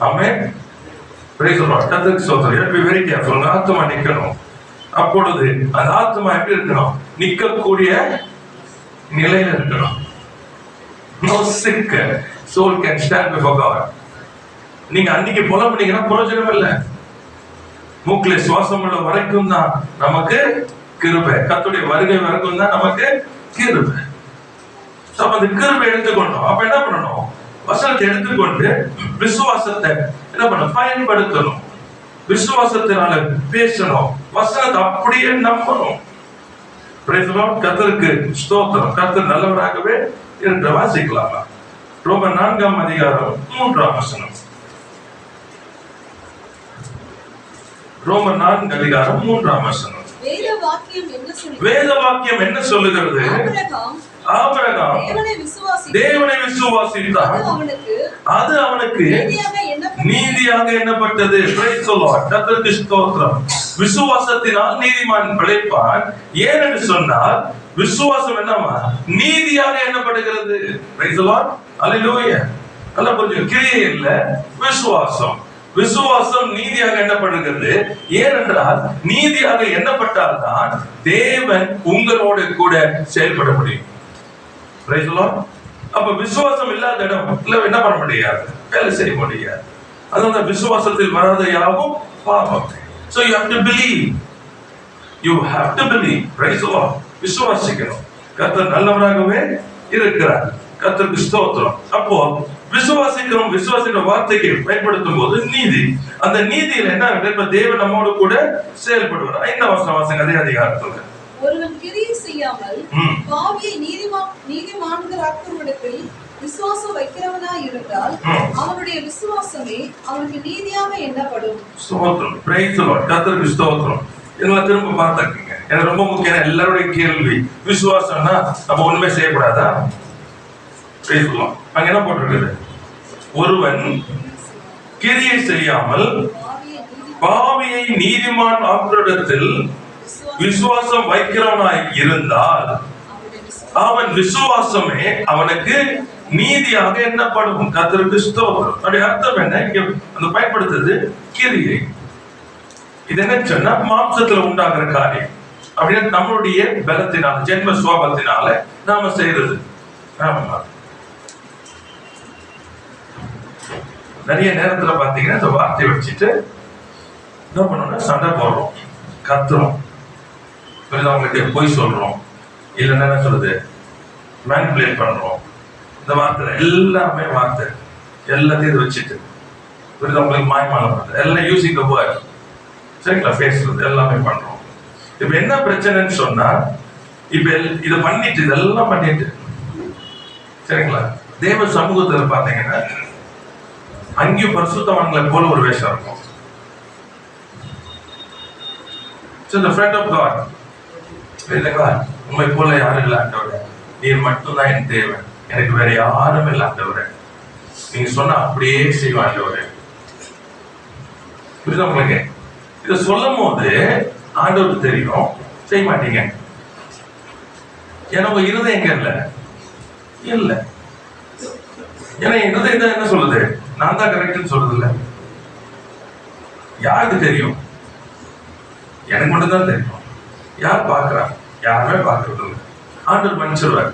ஆமென். Praise the Lord. கர்த்தருக்கு ஸ்தோத்திரம். Be very careful. உங்க ஆத்மா நிக்கணும். அப்பொழுது அந்த ஆத்மா எப்படி இருக்கணும், நிக்கக்கூடிய நிலையில இருக்கணும். No sick soul can stand before God. நீங்க அன்னைக்கு புலம்புனீங்கன்னா பிரயோஜனம் இல்லை. மூக்குல சுவாசம் உள்ள வரைக்கும் தான் நமக்கு கிருபை, கர்த்தருடைய வருகை வரைக்கும் தான் நமக்கு கிருபை. அந்த கிருபை எடுத்துக்கொண்டோம். அப்ப என்ன பண்ணணும், வசனத்தை எடுத்துக்கொண்டு விசுவாசத்தை என்ன பண்ண பயன்படுத்தணும். விசுவாசத்தினால பேசணும், வசனத்தை அப்படியே நம்பணும். கர்த்தருக்கு ஸ்தோத்திரம். கர்த்தர் நல்லவராகவே என்று வாசிக்கலாமா? ரோமர் 4ஆம் அதிகாரம் 3ஆம் வசனம். ரோமர் 4 அதிகாரம் 3ஆம் வசனம். வேத வாக்கியம் என்ன சொல்லுகிறது? ஆபிரகாம் தேவனை விசுவாசித்தான், அது அவனுக்கு நீதியாக எண்ணப்பட்டது. கர்த்தருக்கு ஸ்தோத்திரம். விசுவாசத்தினால் நீதிமான் பிழைப்பான். ஏன் என்று சொன்னால் விசுவாசம் என்னமா, நீதியாக எண்ணப்படுகிறது. அல்லேலூயா. நல்லா புரிஞ்சுங்க. கிரியை இல்ல, விசுவாசம். விசுவாசம் நீதியாக எண்ணப்படுகிறது. ஏனென்றால் நீதியாக எண்ணப்பட்டால் தான் தேவன் உங்களோடு கூட செயல்பட முடியும். அப்ப விசுவாசம் இல்லாத இடம் என்ன பண்ண முடியாது, வேலை செய்ய முடியாது. அதனால விசுவாசத்தில் வராத யாவும் பாவம். So you have to believe. You have to believe. Praise the Lord. விசுவாசிக்கணும். கர்த்தர் நல்லவராகவே இருக்கிறார். கர்த்தருக்கு ஸ்தோத்திரம். அப்போ விசுவாசிக்கிறோம். விசுவாசிக்கிற வார்த்தைக்கு பயன்படுத்தும் போது நீதி, அந்த நீதியில என்ன, இப்ப தேவன் நம்மோடு கூட செயல்படுவார். 5ஆம் வசனம் வாசிங்க அதே அதிகாரத்துல. ஒருவன் கிரியை செய்யாமல் பாவியை நீதிமான்களாக்குவதில் விசுவாசம் வைக்கிறவனாய் இருந்தால் அவனுடைய விசுவாசமே அவனுக்கு நீதியாக எண்ணப்படும். ஸ்தோத்திரம். Price the lord. கர்த்தருக்கு ஸ்தோத்திரம். இதெல்லாம் திரும்ப பார்த்துக்கங்க. எனக்கு ரொம்ப முக்கியமான எல்லாருடைய கேள்வி, விசுவாசம்னா நம்ம ஒண்ணுமே செய்யக்கூடாதா? Praise the lord. அங்க என்ன போட்டிருக்குது? ஒருவன் கிரியை செய்யாமல் பாவியை நீதிமான் ஆக்குறதில் விசுவாசம் வைக்கிறவனாய் இருந்தால் அவன் விசுவாசமே அவனுக்கு நீதியாக எண்ணப்படும். கர்த்தருக்கு ஸ்தோத்திரம். அப்படி அர்த்தம் என்ன? இங்க அந்த பயன்படுத்துறது கிரியை. இது என்ன சொன்னா மாம்சத்துல உண்டாகிற காரியம் அப்படின்னு நம்மளுடைய பலத்தினால ஜென்ம சுவாபத்தினால நாம செய்யறது. நிறைய நேரத்துல பாத்தீங்கன்னா இந்த வார்த்தையை வச்சுட்டு என்ன பண்ணோம்னா சண்டை போடுறோம், கத்துறோம், அவங்களுக்கு பொய் சொல்றோம், இல்லைன்னா என்ன சொல்றது மேனிபுலேட் பண்றோம். இந்த வார்த்தை எல்லாமே வார்த்தை எல்லாத்தையும் இதை வச்சுட்டு அவங்களுக்கு மாயமான பண்றது எல்லாம் யூசிங் த வேர்ட், சரிங்களா, பேசுறது எல்லாமே பண்றோம். இப்ப என்ன பிரச்சனைன்னு சொன்னா இப்ப இதை பண்ணிட்டு இதெல்லாம் பண்ணிட்டு சரிங்களா தேவ சமூகத்துல பாத்தீங்கன்னா அங்கேயும் பரிசுத்தவான்களை போல ஒரு வேஷம் இருக்கும். So the friend of God, இல்லைங்களா, உண்மை போல யாரும் இல்லை ஆண்டவரே, நீர் மட்டும்தான் என் தேவன், எனக்கு வேற யாரும் இல்லை ஆண்டவரே, நீங்க சொன்னா அப்படியே செய்வேன் ஆண்டவரே. புரியுதா உங்களுக்கு? இதை சொல்லும் போது ஆண்டவருக்கு தெரியும், செய்ய மாட்டீங்க. ஏன்னா உங்க இருதயம் எங்க இல்ல, ஏன்னா இருதயம் தான் என்ன சொல்லுது, நான் தான் கரெக்ட்னு சொல்றது இல்ல. யாருக்கு தெரியும்? எனக்கு மட்டும் தான் தெரியும். யார் பாக்குறா? யாருமே பாக்குறது இல்லை. ஆண்டவர் மன்னிச்சிருவார்.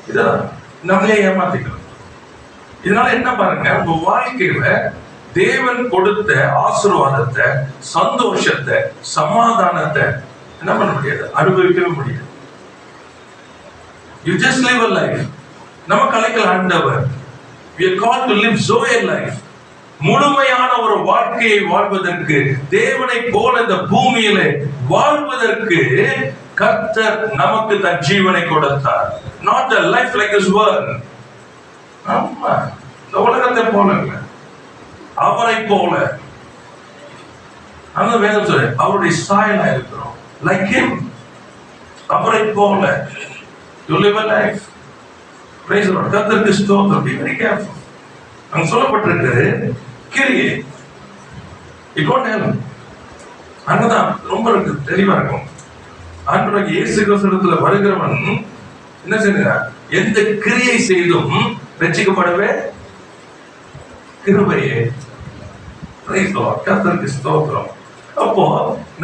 இதான் நம்மளே ஏமாத்திக்கிறோம். இதனால என்ன பாருங்க, உங்க வாழ்க்கையில தேவன் கொடுத்த ஆசீர்வாதத்தை, சந்தோஷத்தை, சமாதானத்தை என்ன பண்ண முடியாது, அனுபவிக்கவே முடியாது. You just live a life. நம்ம கலைக்கல் ஆண்டவர். We are called to live Zoe life. முழுமையான ஒரு வாழ்க்கையை வாழ்வதற்கு, தேவனை போல இந்த பூமியில வாழ்வதற்கு கர்த்தர் நமக்கு தன் ஜீவனை கொடுத்தார். Not a life like this world. ஆமா, இந்த உலகத்தை போல இல்லை, அவரை போல. அந்த வேதம் சொல்ல அவருடைய சாயலா இருக்கிறோம், like him, அவரை போல. You live a life. Praise the Lord. கர்த்தருக்கு ஸ்தோத்திரம். Be very careful. அங்க சொல்லப்பட்டிருக்கிறது கிரியை. It won't help. அங்கதான் ரொம்ப தெளிவா இருக்கும். ஆண்டவராகிய இயேசு கிறிஸ்துவிடத்துல வருகிறவன் என்ன செய்கிறார்? எந்த கிரியை செய்தும் ரட்சிக்கப்படவே கிருபையே. Praise the Lord. கர்த்தருக்கு ஸ்தோத்திரம். அப்போ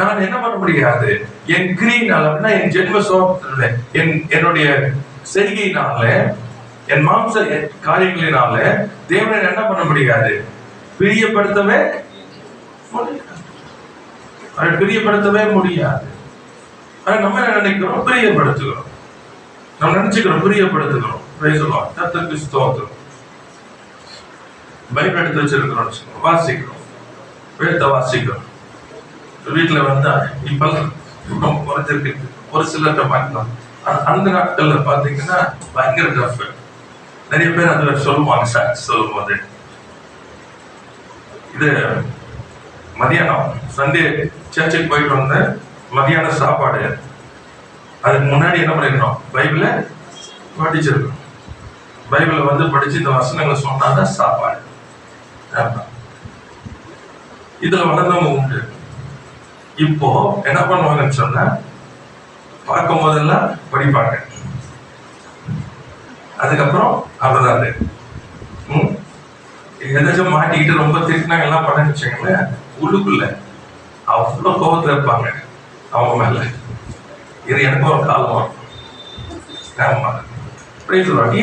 நான் என்ன பண்ண முடியாது, என் கிரியினால, என் ஜென்ம சுபாவத்தினால, என்னுடைய செய்கையினால, என் மாம்ச காரியங்களினால தேவனை என்ன பண்ண முடியாது, பிரியப்படுத்தவே முடியாது. நம்ம என்ன நினைக்கிறோம், பிரியப்படுத்துகிறோம், நம்ம நினைச்சுக்கிறோம் பிரியப்படுத்துகிறோம். கர்த்தருக்கு ஸ்தோத்திரம். பைபிள் எடுத்து வச்சிருக்கிறோம், வாசிக்கிறோம், வேதத்தை வாசிக்கிறோம். வீட்டுல வந்தா இப்ப குறைஞ்சிருக்கு, ஒரு சிலர்கிட்ட பார்க்கலாம். அந்த நாட்கள்ல பாத்தீங்கன்னா பயங்கர டஃப். நிறைய பேர் அந்த சொல்லுவாங்க, சொல்லும் போது இது மதியானம் சண்டே சர்ச்சுக்கு போயிட்டு வந்த மதியான சாப்பாடு, அதுக்கு முன்னாடி என்ன பண்ணிருக்கோம், பைபிள படிச்சிருக்கோம். பைபிள வந்து படிச்சு இந்த வசனங்களை சொன்னாதான் சாப்பாடு. இதுல வளர்ந்தவங்க உண்டு. இப்போ என்ன பண்ணுவாங்கன்னு சொன்னா, பார்க்கும் போதெல்லாம் படிப்பாங்க, அதுக்கப்புறம் அவ்வளவுதான். எதாச்சும் மாட்டிக்கிட்டு ரொம்ப திட்டினாங்க எல்லாம் பண்ண வச்சுங்களேன், உள்ளுக்குள்ள அவ்வளவு கோபத்துல இருப்பாங்க அவங்க மேல. இது எனக்கும் ஒரு காலம் வரும்.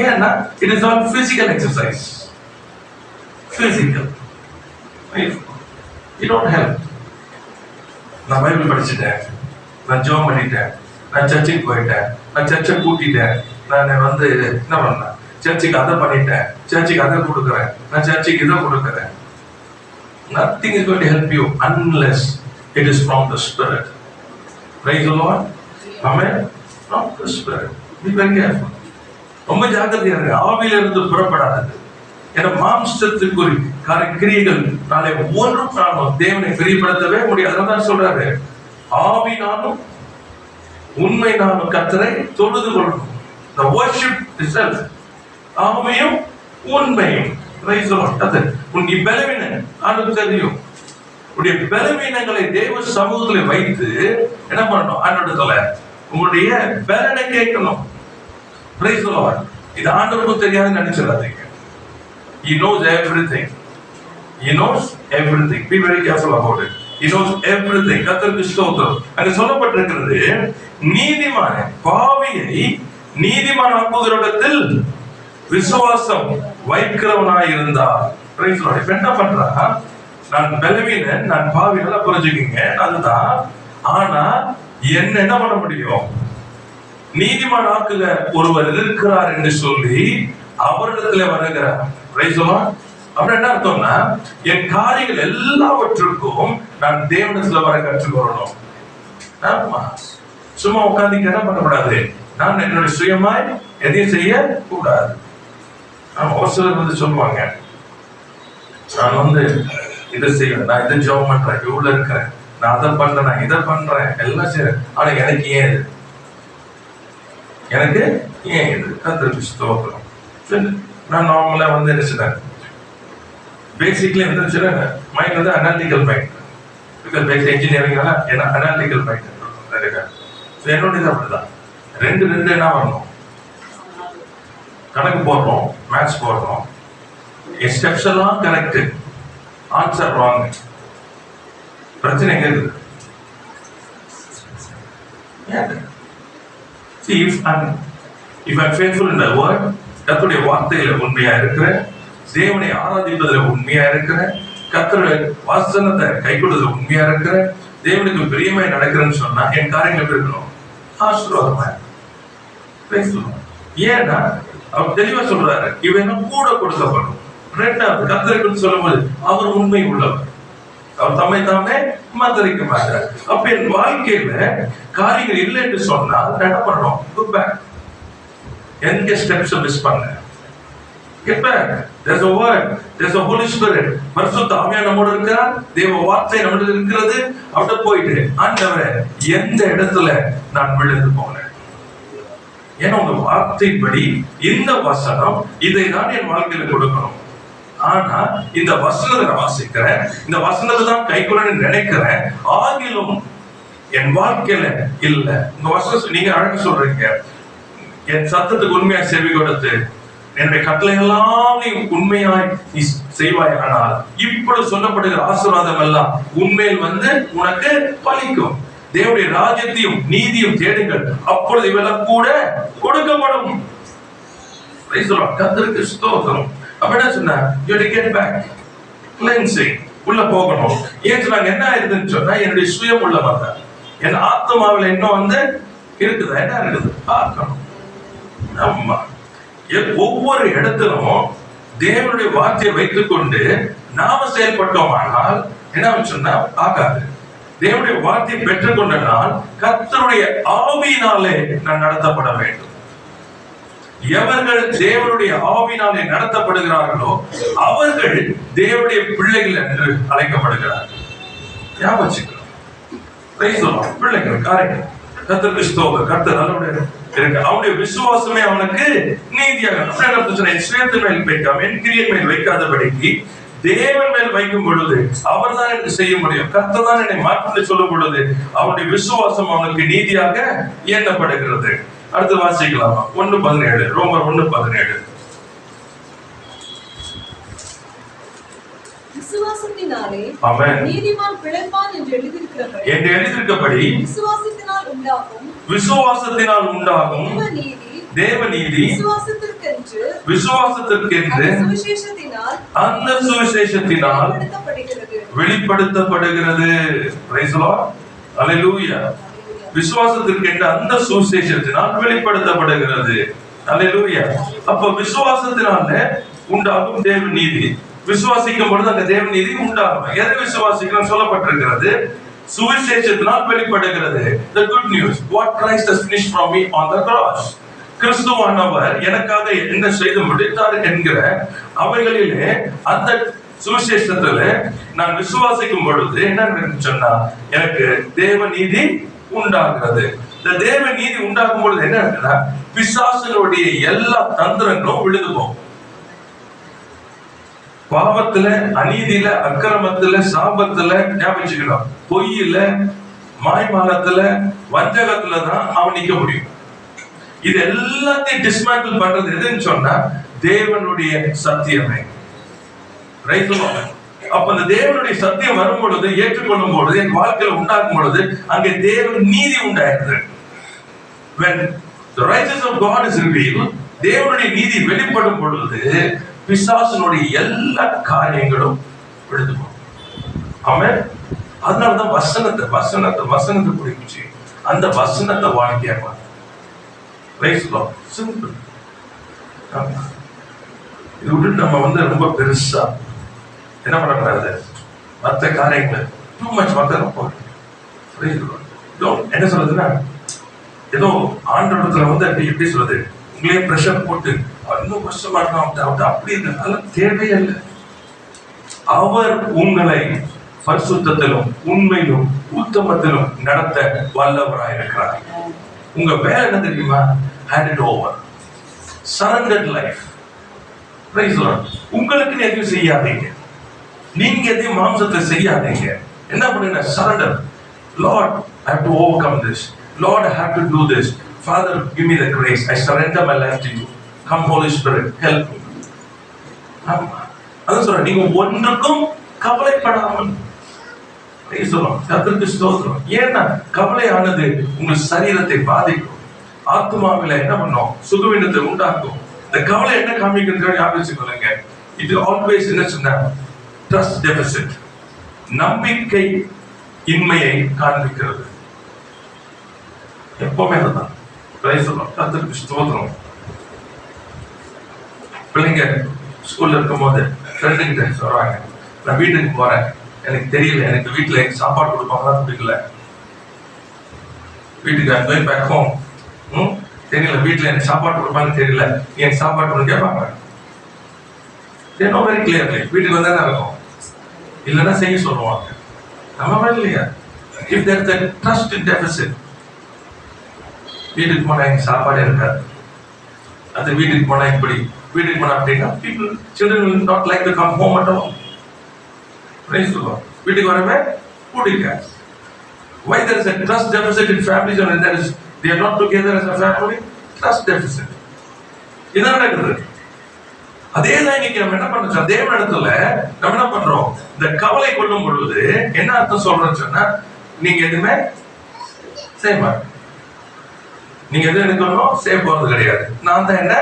ஏன்னா it is all physical exercise. Physical it don't help. நான் பைபிள் படிச்சுட்டேன், நான் ஜெபம் பண்ணிட்டேன், நான் சர்ச்சுக்கு போயிட்டேன், நான் சர்ச்சை கூட்டிட்டேன், நான் வந்து என்ன பண்ணேன், சர்ச்சுக்கு அதை பண்ணிட்டேன், சர்ச்சுக்கு அதை கொடுக்குறேன், நான் சர்ச்சுக்கு இதை கொடுக்குறேன். Nothing is going to help you unless it is from the Spirit. Praise the Lord. Amen. From the Spirit. Be very careful. ரொம்ப ஜாக்கிரதையா இருக்கு. ஆவியில இருந்து புறப்படாது. ஏன்னா மாம்சத்துக்கு கிரியைகள் நாளை ஒன்று காரணம் தேவனை பிரியப்படுத்தவே முடியாது. அதான் சொல்றாரு, ஆவினாலும் உண்மையினாலும் கர்த்தரை தொழுது கொள்ளணும். The worship itself, ஆவியும் உண்மையும் உன் பலவீனம் ஆண்டவருக்கு தெரியும். உடைய பலவீனங்களை தேவ சமூகத்துல வைத்து என்ன பண்ணணும்? ஆண்டவரிடத்துல உங்களுடைய பலனை கேட்கணும். இது ஆண்டவருக்கும் தெரியாதுன்னு நினைச்சிடாதீங்க. He knows everything. He knows everything. Be very careful about it. He knows everything. கர்த்தருக்கு ஸ்தோத்திரம். அங்க சொல்லப்பட்டிருக்கிறது, நீதிமான பாவியை நீதிமான் ஆக்குகிறவரிடத்தில் விசுவாசம் வைக்கிறவனாய் இருந்தார். என்ன பண்றா? நான் பலவீனன், நான் பாவி, நல்லா புரிஞ்சுக்கீங்க. அதுதான். ஆனா என்ன பண்ண முடியும்? நீதிமான் ஆக்குக ஒருவர் இருக்கிறார் என்று சொல்லி அவரிடத்துல வருகிறார். அப்புறம் என்ன அர்த்தம்னா, என் காரியங்கள் எல்லாவற்றுக்கும் நான் தேவனிடத்துல வர கற்றுக்கொள்ளணும். சும்மா உட்கார்ந்து என்ன பண்ணக்கூடாது? நான் என்னுடைய சுயமாய் எதையும் செய்ய கூடாது. ஒரு சிலர் வந்து சொல்லுவாங்க, நான் இதை செய்வேன், நான் இதை ஜெபம் பண்றேன், இவ்வளவு இருக்கிறேன், நான் அதை பண்றேன், நான் இதை பண்றேன், எல்லாம் செய்யறேன், ஆனா எனக்கு ஏன் இது? எனக்கு ஏன் இது? கர்த்தருக்கு ஸ்தோத்திரம். நான் நார்மலா என்ன செய்றேன்? Basically mind analytical mind. Because basic இன்ஜினியரிங்னால அனாலிட்டிக்கல் மைண்ட் என்னோட அப்படிதான். ரெண்டு என்ன வரணும்? கணக்கு போடுறோம், மேத்ஸ் போடுறோம், ஸ்டெப்ஸ் எல்லாம் கரெக்ட், ஆன்சர் ராங். பிரச்சனை எங்க இருக்குது? See, if I'm faithful in the word, கர்த்தருடைய வார்த்தையில உண்மையா இருக்கிறேன், தேவனை ஆராதிப்பதில் உண்மையா இருக்கிறேன், கர்த்தருடைய வசனத்தை கைக்கொள்வதில் உண்மையா இருக்கிறேன், தேவனுக்கு பிரியமாய் நடக்கிறேன்னு சொன்னா என் காரியங்கள் எப்படி இருக்கணும்? ஆசீர்வாதமா பேசணும். ஏன்னா அவர் தெளிவா சொல்றாரு, இவன் கூட கொடுக்கப்படும். ரெண்டாவது, கர்த்தருக்கு சொல்லும் போது அவர் உண்மை உள்ளவர், அவர் தம்மை தாமே மறுதலிக்க மாட்டார். அப்ப என் வாழ்க்கையில காரியங்கள் இல்லை என்று சொன்னால் என்ன பண்ணணும்? Look back. எங்க ஸ்டெப்ஸ் மிஸ் பண்ண? Get back. There's a word. There's a Holy Spirit. பரிசுத்த ஆவியானவர் நம்மோடு இருக்கிறார். தேவ வார்த்தை நம்மிடம் இருக்கிறது. அவட்ட போயிட்டு, ஆண்டவரே, எந்த இடத்துல நான் விழுந்து போனேன்? ஏன்னா உங்க வார்த்தைப்படி இந்த வசனம் இதை தான் என் வாழ்க்கையில கொடுக்கணும். ஆனா இந்த வசனத்தை நான் வாசிக்கிறேன், இந்த வசனத்தை தான் கைக்கொள்ளணும்னு நினைக்கிறேன், ஆகிலும் என் வாழ்க்கையில இல்ல. உங்க வசனம் நீங்க அழகு சொல்றீங்க, என் சத்தத்துக்கு உண்மையா செவி கொடுத்து என்னுடைய கட்டளையெல்லாம் நீ உண்மையாய் நீ செய்வாய். ஆனால் இப்பொழுது சொல்லப்படுகிற ஆசீர்வாதம் எல்லாம் உண்மையில் உனக்கு பலிக்கும். தேவனுடைய ராஜ்யத்தையும் நீதியும் தேடுங்கள், அப்பொழுது இவெல்லாம் கூட கொடுக்கப்படும். கர்த்தருக்கு ஸ்தோத்திரம். அப்ப என்ன சொன்னா, you have to get back, cleansing, உள்ள போகணும். ஏன் சொன்னாங்க? என்ன ஆயிருதுன்னு சொன்னா, என்னுடைய சுயம் உள்ள வந்தா என் ஆத்மாவில் இன்னும் இருக்குதா? என்ன இருக்குது பார்க்கணும். ஆமா, ஒவ்வொரு இடத்திலும் தேவனுடைய வார்த்தையை வைத்துக் கொண்டு நாம செயல்பட்டோமானால் என்ன சொன்னா ஆகாது. தேவனுடைய வார்த்தையை பெற்றுக் கொண்டனால் கர்த்தருடைய ஆவியினாலே நான் நடத்தப்பட வேண்டும். எவர்கள் தேவனுடைய ஆவியினாலே நடத்தப்படுகிறார்களோ அவர்கள் தேவனுடைய பிள்ளைகள் என்று அழைக்கப்படுகிறார்கள். ஞாபகம் பிள்ளைகள் காரியங்கள் கர்த்தருக்கு ஸ்தோத்திரம். கர்த்தர் நல்லவருடைய இருக்கு. அவனுடைய விசுவாசமே அவனுக்கு நீதியாக. சுயத்தின் மேல் வைக்காம என் கிரியின் மேல் வைக்காதபடிக்கு தேவன் மேல் வைக்கும் பொழுது அவர் தான் எனக்கு செய்ய முடியும். கர்த்தர் தான் என்னை மாற்றி சொல்லும் பொழுது அவனுடைய விசுவாசம் அவனுக்கு நீதியாக எண்ணப்படுகிறது. அடுத்து வாசிக்கலாமா? 1:17, ரோமர் 1:17. விசுவாசத்தினாலே நீதிமான் பிழைப்பான் என்று எழுதியிருக்கிறபடி விசுவாசத்தினால் உண்டாகும் தேவநீதி விசுவாசத்திற்கென்று அந்த சுவிசேஷத்தினால் வெளிப்படுத்தப்படுகிறது. Price the Lord. ஹல்லேலூயா. விசுவாசத்திற்கென்று அந்த சுவிசேஷத்தினால் வெளிப்படுத்தப்படுகிறது. ஹல்லேலூயா. அப்ப விசுவாசத்தினால உண்டாகும் தேவநீதி, விசுவாசிக்கும் பொழுது அந்த தேவநீதி உண்டாகும். எதை விசுவாசிக்கிறோம் சொல்லப்பட்டிருக்கிறது? சுவிசேஷத்தினால் வெளிப்படுகிறது. The good news, what Christ has finished from me on the cross. கிறிஸ்துவானவர் எனக்காக என்ன செய்து முடித்தார் என்கிற அவைகளிலே அந்த சுவிசேஷத்துல நான் விசுவாசிக்கும் பொழுது என்ன சொன்னா எனக்கு தேவநீதி உண்டாகிறது. இந்த தேவநீதி உண்டாகும் பொழுது என்ன இருக்குன்னா பிசாசுகளுடைய எல்லா தந்திரங்களும் விழுது போகும். பாவத்துல, அநீதியில, அக்கிரமத்துல, சாபத்துல, ஞாபகம் பொய்யில, மாய்மாலத்துல, வஞ்சகத்துல தான் அவன் நிக்க முடியும். இது எல்லாத்தையும் டிஸ்மேண்டில் பண்றது எதுன்னு சொன்னா தேவனுடைய சத்தியமே. அப்ப அந்த தேவனுடைய சத்தியம் வரும் பொழுது, ஏற்றுக்கொள்ளும் பொழுது, என் வாழ்க்கையில உண்டாகும் பொழுது அங்கே தேவன் நீதி உண்டாயிருது. When the righteousness of God is revealed, தேவனுடைய நீதி வெளிப்படும் பொழுது பிசாசனுடைய எல்லா காரியங்களும் விழுந்து போகும். ஆமென். அதனாலதான் வசனத்தை பிடிச்சு அந்த வசனத்தை வாழ்க்கையா மாறும். சிம்பிள். இது விட்டு நம்ம ரொம்ப பெருசா என்ன பண்ணக்கூடாது, மற்ற காரியங்கள் டூ மச் மத்த என்ன சொல்றதுன்னா, ஏதோ ஆண்டவரத்துல எப்படி சொல்றது, உங்களே பிரஷர் போட்டு இன்னும் கஷ்டமா இருக்கணும் அப்படி அதெல்லாம் தேவையே இல்லை. அவர் உங்களை பரிசுத்தத்திலும் உண்மையிலும் உத்தமத்திலும் நடத்த வல்லவராயிருக்கிறார். உங்க வேலை என்ன தெரியுமா? hand it over, surrendered life. praise Lord. உங்களுக்கு எதையும் செய்யாதீங்க, நீங்க எதையும் மாம்சத்தை செய்யாதீங்க. என்ன பண்ணுங்க? surrender. Lord, I have to overcome this. Lord, I have to do this. Father, give me the grace. I surrender my life to you. Come Holy Spirit, help me. அதான் சொல்றேன், நீங்க ஒன்றுக்கும் கவலைப்படாமல் கர்த்தருக்கு ஸ்தோத்திரம். ஏன்னா கவலையானது உங்கள் சரீரத்தை பாதிக்கும், ஆத்மாவில என்ன பண்ணும்? சுகவீனத்தை உண்டாக்கும். இந்த கவலை என்ன காமிக்கிறது ஞாபகம். இது ஆல்வேஸ் என்ன சொன்னா ட்ரஸ்ட் டெபிசிட், நம்பிக்கை இன்மையை காண்பிக்கிறது. எப்பவுமே அதுதான். கர்த்தருக்கு ஸ்தோத்திரம். பிள்ளைங்க ஸ்கூல்ல இருக்கும் போது ஃப்ரெண்டு கிட்ட சொல்றாங்க, நான் வீட்டுக்கு போறேன், எனக்கு தெரியல, எனக்கு வீட்டுல சாப்பாடு கொடுப்பாங்களா பிடிக்கல, வீட்டுக்கு going back home, தெரியல, வீட்டுல எனக்கு சாப்பாடு கொடுப்பாங்கன்னு தெரியல, எனக்கு சாப்பாடு கேட்பாங்க. they know very clearly வீட்டுக்கு வந்தா இருக்கும், இல்லைன்னா செய்ய சொல்லுவாங்க. நம்ம இல்லையா? if there is a trust deficit, வீட்டுக்கு போனா எனக்கு சாப்பாடு இருக்காது, அது வீட்டுக்கு போனா இப்படி, வீட்டுக்கு போனா அப்படின்னா children will not like to come home at all. praise the Lord. வீட்டுக்கு வரவே பிடிக்காது. why there is a trust deficit in families and there is they are not together as a family? trust deficit. இதான் நடக்குது. அதே தான் இன்னைக்கு நம்ம என்ன பண்றோம், தேவனிடத்துல நம்ம என்ன பண்றோம், இந்த கவலை கொள்ளும் பொழுது என்ன அர்த்தம் சொல்றோம்னு சொன்னா, நீங்க எதுவுமே செய்ய மாட்டீங்க, நீங்க எது எடுக்கணும் செய்ய போறது கிடையாது, நான் தான் என்ன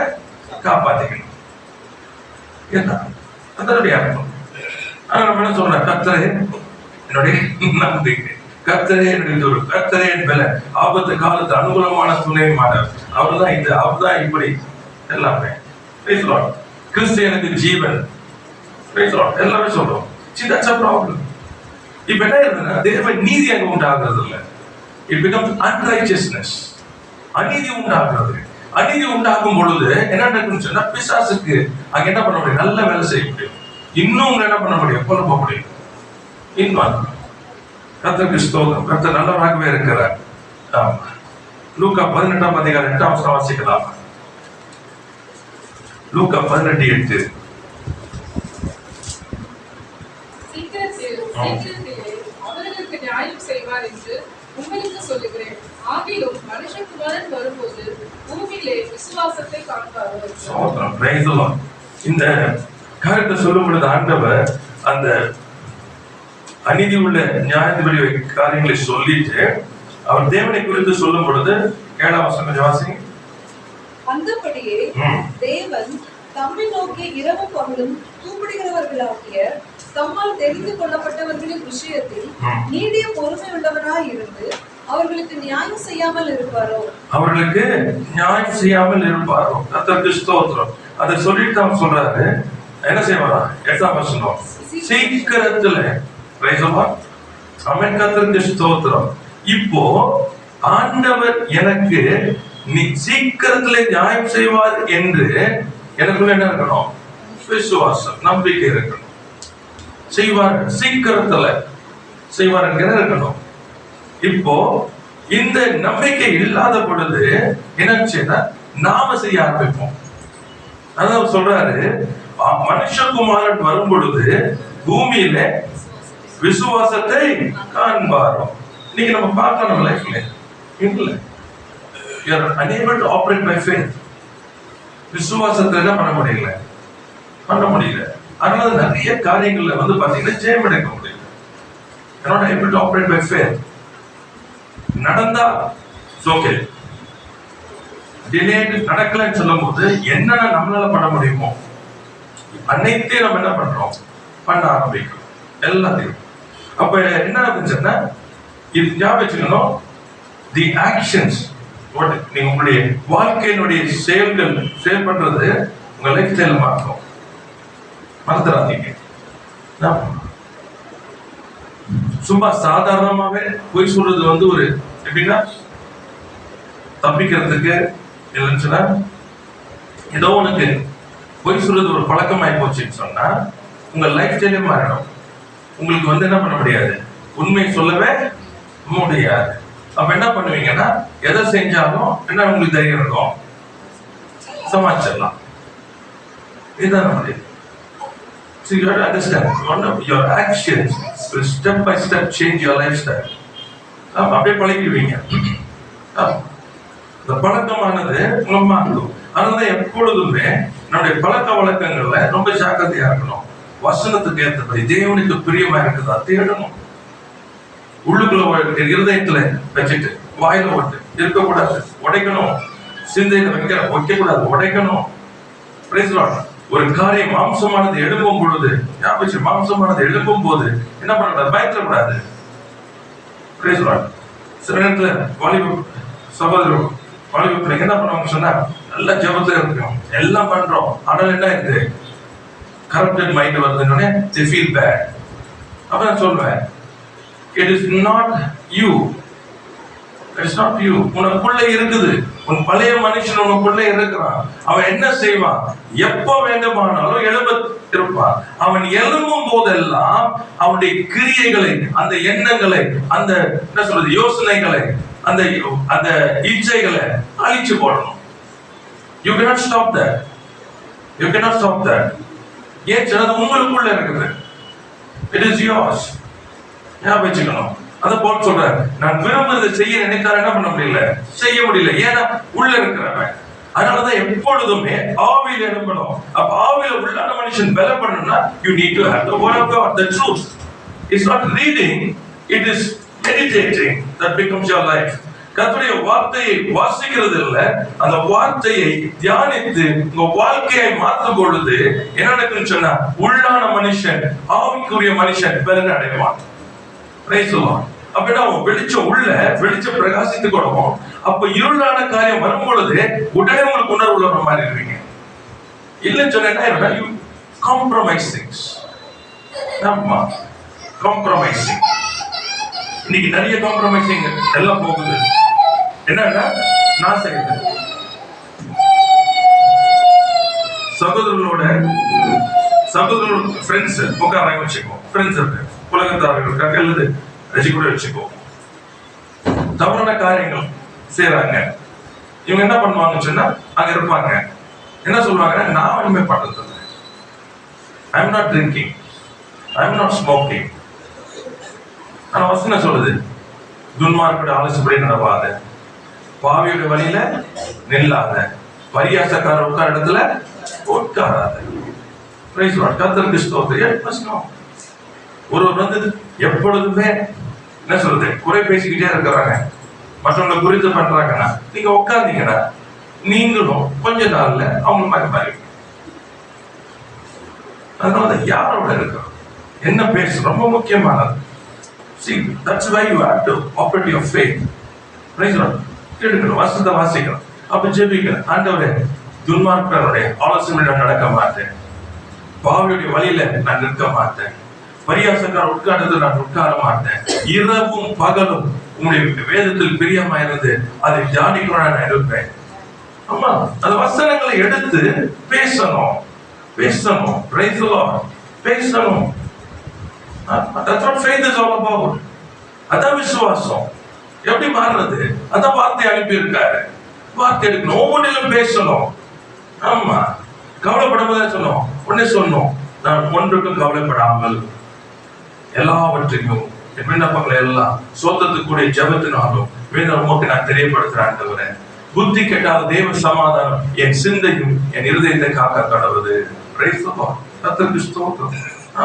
காப்பாத்திக்கணும். அதனுடைய அர்த்தம். ஆனா நம்ம என்ன சொல்றோம், கர்த்தரே என்னுடைய நம்பிக்கை, கர்த்தரே என்னுடைய துரு, கர்த்தரே என் பலன், ஆபத்து காலத்து அனுகூலமான துணையுமானவர், அவர் தான் இது, அவர் தான் இப்படி எல்லாமே. கிறிஸ்து எனக்கு ஜீவன், எல்லாமே சொல்றோம். See, that's a problem. இப்ப என்ன இருக்குன்னா, தேவ நீதி அங்க உண்டாகிறது இல்லை, it becomes unrighteousness. அநீதி உண்டாகிறது. அநீதி உண்டாகும் பொழுது என்ன நடக்குன்னு சொன்னா, பிசாசுக்கு அங்க என்ன பண்ண முடியும், நல்ல வேலை செய்ய முடியும், இன்னும் என்ன பண்ண முடியும், கொண்டு போக முடியும். இன்னும் கர்த்தருக்கு ஸ்தோத்திரம். கர்த்தர் நல்லவராகவே இருக்கிறார். லூக்கா 18 அதிகாரம் 8 வசனம் வாசிக்கலாம். லூக்கா 18:8. அவர்களுக்கு நியாயம் செய்வார் என்று உங்களுக்கு சொல்லுகிறேன். ஆகிலும் மனுஷகுமாரன் வரும்போது பூமியிலே விசுவாசத்தை காண்பார்கள். இந்த காரியத்தை சொல்லும் பொழுது ஆண்டவர் அந்த அநீதி உள்ள நியாயாதிபதி காரியங்களை சொல்லிட்டு அவர் தேவனை குறித்து சொல்லும் பொழுது 7ஆம் வசனம் கொஞ்சம் வாசிங்க. அந்தபடியே தேவன் தம்மை நோக்கி இரவும் பகலும் கூப்பிடுகிறவர்களாகிய தம்மால் தெரிந்து கொள்ளப்பட்டவர்களின் விஷயத்தில் நீடிய பொறுமை உள்ளவராய் இருந்து அவர்களுக்கு நியாயம் செய்யாமல் இருப்பாரோ, அவர்களுக்கு நியாயம் செய்யாமல் இருப்பாரோ. கர்த்தருக்கு ஸ்தோத்திரம். அதை சொல்லிட்டு அவன் சொல்றாரு, என்ன செய்வாரா? 8ஆம் வசனம், சீக்கிரத்துல. ஆமென். கர்த்தருக்கு ஸ்தோத்திரம். இப்போ ஆண்டவர் எனக்கு சீக்கிரத்துல நியாயம் செய்வார் என்று எனக்குள்ள என்ன இருக்கணும்? விசுவாசம், நம்பிக்கை இருக்கணும். செய்வார், சீக்கிரத்துல செய்வார் என்கிற இருக்கணும். இப்போ இந்த நம்பிக்கை இல்லாத பொழுது என்ன செய்ய நாம செய்ய ஆரம்பிப்போம். அதான் சொல்றாரு, மனுஷகுமாரன் வரும் பொழுது பூமியில விசுவாசத்தை காண்பாரோ. இன்னைக்கு நம்ம பார்க்கலாம் நம்ம லைஃப்ல இல்ல, you are unable to operate by faith. விசுவாசத்தை என்ன பண்ண முடியல. அதனால நிறைய காரியங்கள்ல வந்து பாத்தீங்கன்னா ஜெயம் எடுக்க முடியல. you are not able to operate by faith. நடந்தா ஓகே, டிலேட் நடக்கலன்னு சொல்லும் போது என்னென்ன நம்மளால பண்ண முடியுமோ அனைத்தையும் நம்ம என்ன பண்றோம், பண்ண ஆரம்பிக்கிறோம் எல்லாத்தையும். அப்ப என்ன ஆகுதுன்னா, இது ஞாபகம் வச்சுக்கணும், தி ஆக்ஷன்ஸ், நீங்க உங்களுடைய வாழ்க்கையினுடைய செயல் பண்றது உங்க லைஃப் ஸ்டைல மாற்றும். மறந்துடாதீங்க. சும்மா சாதாரணமாவே போய் சொல்றது வந்து ஒரு எப்படின்னா தப்பிக்கிறதுக்கு இல்லைன்னு ஏதோ உனக்கு போய் சொல்றது ஒரு பழக்கமாயி போச்சுன்னு சொன்னா உங்க லைஃப் ஸ்டைலே மாறிடும். உங்களுக்கு வந்து என்ன பண்ண முடியாது, உண்மை சொல்லவே முடியாது. அப்ப என்ன பண்ணுவீங்கன்னா, எதை செஞ்சாலும் என்ன உங்களுக்கு தைரியம் இருக்கும், சமாளிச்சிடலாம். இதுதான் நம்முடைய. So you have to understand, one of your actions will step by step change your lifestyle. அப்படியே பழகிடுவீங்க. இந்த பழக்கமானது உங்களை மாற்றும். அதனால எப்பொழுதுமே நம்முடைய பழக்க வழக்கங்கள்ல ரொம்ப ஜாக்கிரதையா இருக்கணும். வசனத்துக்கு ஏற்றபடி தேவனுக்கு பிரியமா இருக்குதா தேடணும். உள்ளுக்குள்ள இருதயத்துல வச்சுட்டு வாயில ஓட்டு இருக்கக்கூடாது, உடைக்கணும். சிந்தையில வைக்க கூடாது, உடைக்கணும். ஒரு காரியம் மாம்சமானது எழும்பும் பொழுது, மாம்சமானது எழும்பும் போது என்ன பண்ணக்கூடாது, பயப்படக்கூடாது. சில நேரத்துல சகோதரர் வாலிப என்ன பண்ணுவாங்க சொன்னா, நல்லா ஜெபத்துல இருக்கோம், எல்லாம் பண்றோம், ஆனால் என்ன இருக்கு, corrupted mind வருதுன்னே they feel bad. அப்ப நான் சொல்வேன், it is not you, it is not you. உனக்குள்ள இருக்குது, உன் பழைய மனுஷன் உனக்குள்ள இருக்கிறான். அவன் என்ன செய்வான், எப்ப வேண்டுமானாலும் எழும்ப இருப்பான். அவன் எழும்பும் போதெல்லாம் அவனுடைய கிரியைகளை, அந்த எண்ணங்களை, அந்த என்ன சொல்றது யோசனைகளை, அந்த அந்த இச்சைகளை அழிச்சு போடணும். You cannot stop that. You cannot stop that. ஏன் சொன்னது உங்களுக்குள்ள இருக்குது. It is yours. ஞாபகம் வச்சுக்கணும். அதை போட்டு சொல்றாரு, நான் விரும்புறதை செய்ய நினைத்தால் என்ன பண்ண முடியல, செய்ய முடியல. ஏன்னா உள்ள இருக்கிறவன். அதனாலதான் எப்பொழுதுமே ஆவியில் எழும்பணும். அப்ப ஆவியில உள்ளான மனுஷன் பலப்படணும்னா you need to have the word of God, the truth. It's not reading, it is meditating that becomes your life. கர்த்தருடைய வார்த்தையை வாசிக்கிறது இல்ல, அந்த வார்த்தையை தியானித்து உங்க வாழ்க்கையை மாற்றும் பொழுது என்ன நடக்குன்னு சொன்னா, உள்ளான மனுஷன், ஆவிக்குரிய மனுஷன் பலன் அடைவான். அப்படின்னா வெளிச்சம் உள்ள வெளிச்சம் பிரகாசித்து கொடுக்கும். அப்ப இருளான காரியம் வரும் பொழுது உடனே உங்களுக்கு உணர்வு உள்ள மாதிரி இருவீங்க. இல்லைன்னு சொன்னா you compromise things. ஆமா, compromising. இன்னைக்கு நிறைய காம்ப்ரமைசிங் எல்லாம் போகுது. என்னன்னா, நான் செய்யறேன் சகோதரர்களோட ஃப்ரெண்ட்ஸ் உட்கார வச்சுக்கோ, ஃப்ரெண்ட்ஸ் இருக்கு, உலகத்தார்கள் இருக்காங்க, அல்லது ரசி கூட வச்சுக்கோ. தவறான காரியங்கள் செய்யறாங்க. இவங்க என்ன பண்ணுவாங்கன்னு சொன்னா, அங்க இருப்பாங்க, என்ன சொல்லுவாங்க, நான் ஒண்ணுமே பண்றது இல்லை, I am not drinking, I am not smoking. ஆனா வசனம் சொல்லுது, துன்மார்க்கோட ஆலோசனை நடவாத, பாவியோட வழியில நில்லாத, பரியாசக்கார உட்கார இடத்துல உட்காராத. கர்த்தருக்கு ஸ்தோத்திரம். ஒருவர் வந்து எப்பொழுதுமே என்ன சொல்றது, குறை பேசிக்கிட்டே இருக்கிறாங்க, மற்றவங்களை குறித்து பண்றாங்கன்னா, நீங்க உட்கார்ந்தீங்கன்னா நீங்களும் கொஞ்ச நாள்ல அவங்க மாதிரி மாறிடுவீங்க. அதனால யாரோட இருக்கிறோம், என்ன பேச ரொம்ப முக்கியமானது. See, that's why you have to operate your faith. Praise God. கேட்கணும், வசனத்தை வாசிக்கணும், அப்ப ஜெபிக்கணும். ஆண்டவரே, துன்மார்க்கருடைய ஆலோசனை நான் நடக்க மாட்டேன், பாவியுடைய வழியில நான் நிற்க மாட்டேன், பரியாசக்கார உட்கார்ந்து நான் உட்கார மாட்டேன். இரவும் பகலும் உங்களுடைய வேதத்தில் பிரியமா இருந்து அதை தியானிக்கணும் நான் இருப்பேன். ஆமா, அந்த வசனங்களை எடுத்து பேசணும். Praise the Lord. பேசணும். That's what faith is all about. அதான் விசுவாசம். எப்படி மாறுறது? அதான் வார்த்தை அனுப்பி இருக்காரு. வார்த்தை எடுக்கணும், ஒவ்வொன்றிலும் பேசணும். ஆமா, கவலைப்படாம சொன்னோம். உடனே சொன்னோம், நான் ஒன்றுக்கும் கவலைப்படாமல் எல்லாவற்றையும் என் விண்ணப்பங்களை எல்லாம் சோதத்துக்குரிய ஜெபத்தினாலும் வேதம் உமக்கு நான் தெரியப்படுத்துறேன் ஆண்டவரே. புத்தி கெட்டாத தேவ சமாதானம் என் சிந்தையும் என் இருதயத்தை காக்க கடவுது. கர்த்தருக்கு ஸ்தோத்திரம்.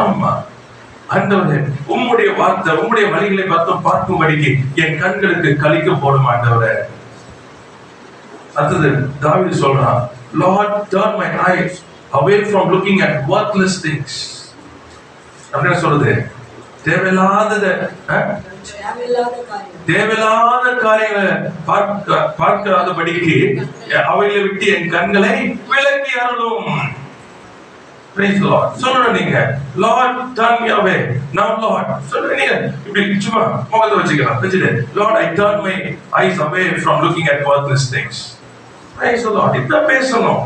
ஆமா ஆண்டவரே, உம்முடைய வார்த்தை உம்முடைய வழிகளை பார்க்கும்படிக்கு என் கண்களுக்கு கலிக்க போடும் ஆண்டவரே. அடுத்தது தாவீது சொல்றான், Lord, turn my eyes away from looking at worthless things. அப்படின்னு சொல்றது, தேவையில்லாத காரியங்களை பார்க்காதபடிக்கு அவைகளை விட்டு என் கண்களை விலக்கி அருளும். சொல்லணும் நீங்க, Lord, turn me away. Now Lord, சொல்லணும் நீங்க இப்படி சும்மா முகத்தை வச்சுக்கலாம், வச்சுட்டு Lord, I turn my eyes away from looking at worthless things. Praise the Lord. இத பேசணும்.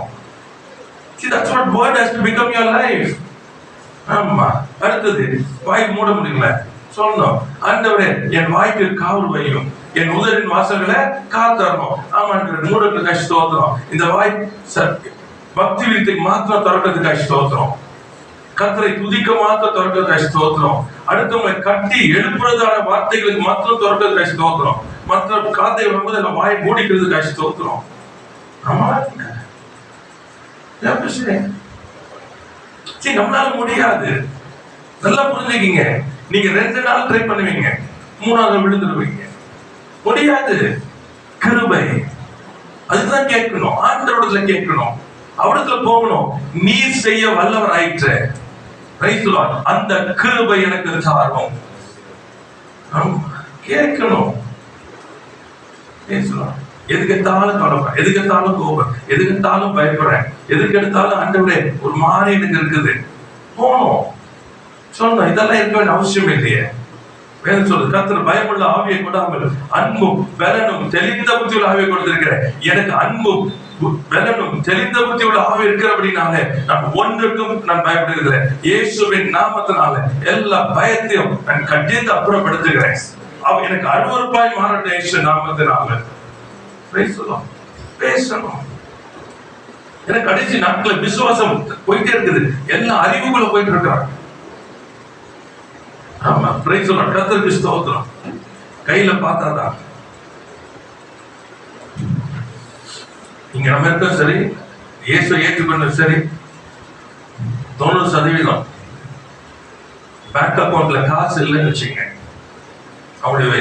See, that's what word has to become your life. ஆமா. அடுத்தது, வாய் மூட முடியல, சொல்லணும், ஆண்டவரே என் வாய்க்கு காவல் வையும், என் உதரின் வாசல்களை காத்தரணும். ஆமா, மூடத்துக்கு ஸ்தோத்திரம். இந்த வாய் பக்தி வீட்டுக்கு மாத்திரம் திறக்கிறதுக்கு ஸ்தோத்திரம், கர்த்தரை துதிக்க மாத்திரம் திறக்கிறதுக்கு ஸ்தோத்திரம், அடுத்தவங்களை கட்டி எழுப்புறதான வார்த்தைகளுக்கு மாத்திரம் திறக்கிறதுக்கு ஸ்தோத்திரம், மற்ற காத்தை வரும்போது அந்த வாயை மூடிக்கிறதுக்கு ஸ்தோத்திரம். ஆமா, நம்மளால முடியாது. நல்லா புரிஞ்சுக்கீங்க. நீங்க 2 நாள் ட்ரை பண்ணுவீங்க, 3ஆவது விழுந்துடுவீங்க. முடியாது. கிருபை அதுதான் கேட்கணும், ஆண்டவரிடத்துல கேட்கணும், அவரிடத்துல போகணும். நீர் செய்ய வல்லவர் ஆயிற்று, அந்த கிருபை எனக்கு தாரும். கேட்கணும். எதுக்கெடுத்தாலும் கவலை, எதுக்கெடுத்தாலும் கோபம், எதுக்கெடுத்தாலும் பயப்படுறேன், எதுக்கெடுத்தாலும் ஆண்டவரே ஒரு மாதிரி எனக்கு இருக்குது, போனோம் சொன்னோம். இதெல்லாம் இருக்க வேண்டிய அவசியம் இல்லையே. வேதம் சொல்லுது, கர்த்தர் பயமுள்ள ஆவியை கொடாமல் அன்பும் பலனும் தெளிந்த புத்தியுள்ள ஆவியை கொடுத்திருக்கிறேன். எனக்கு அன்பும் பலனும் தெளிந்த புத்தியுள்ள ஆவி இருக்கிறபடினாலே நான் ஒன்றுக்கும் நான் பயப்படுகிறேன். இயேசுவின் நாமத்தினால எல்லா பயத்தையும் நான் கட்டிந்து அப்புறப்படுத்துகிறேன். அவ எனக்கு அருவருப்பாய் மாறட்டும் இயேசு நாமத்தினால. பேசணும். எனக்கு கடைசி நாட்கள் விசுவாசம் போயிட்டே இருக்குது, எல்லா அறிவுக்குள்ள போயிட்டு இருக்கிறாங்க. ஆமா, பிரைஸ் தி லார்ட். கர்த்தருக்கு ஸ்தோத்திரம். கையில பார்த்தாதான் இங்க நம்ம இருக்க சரி, இயேசு ஏற்றுக்கொண்ட சரி, 90% பேங்க் அக்கௌண்ட்ல காசு இல்லைன்னு வச்சுங்க, அவங்களுடைய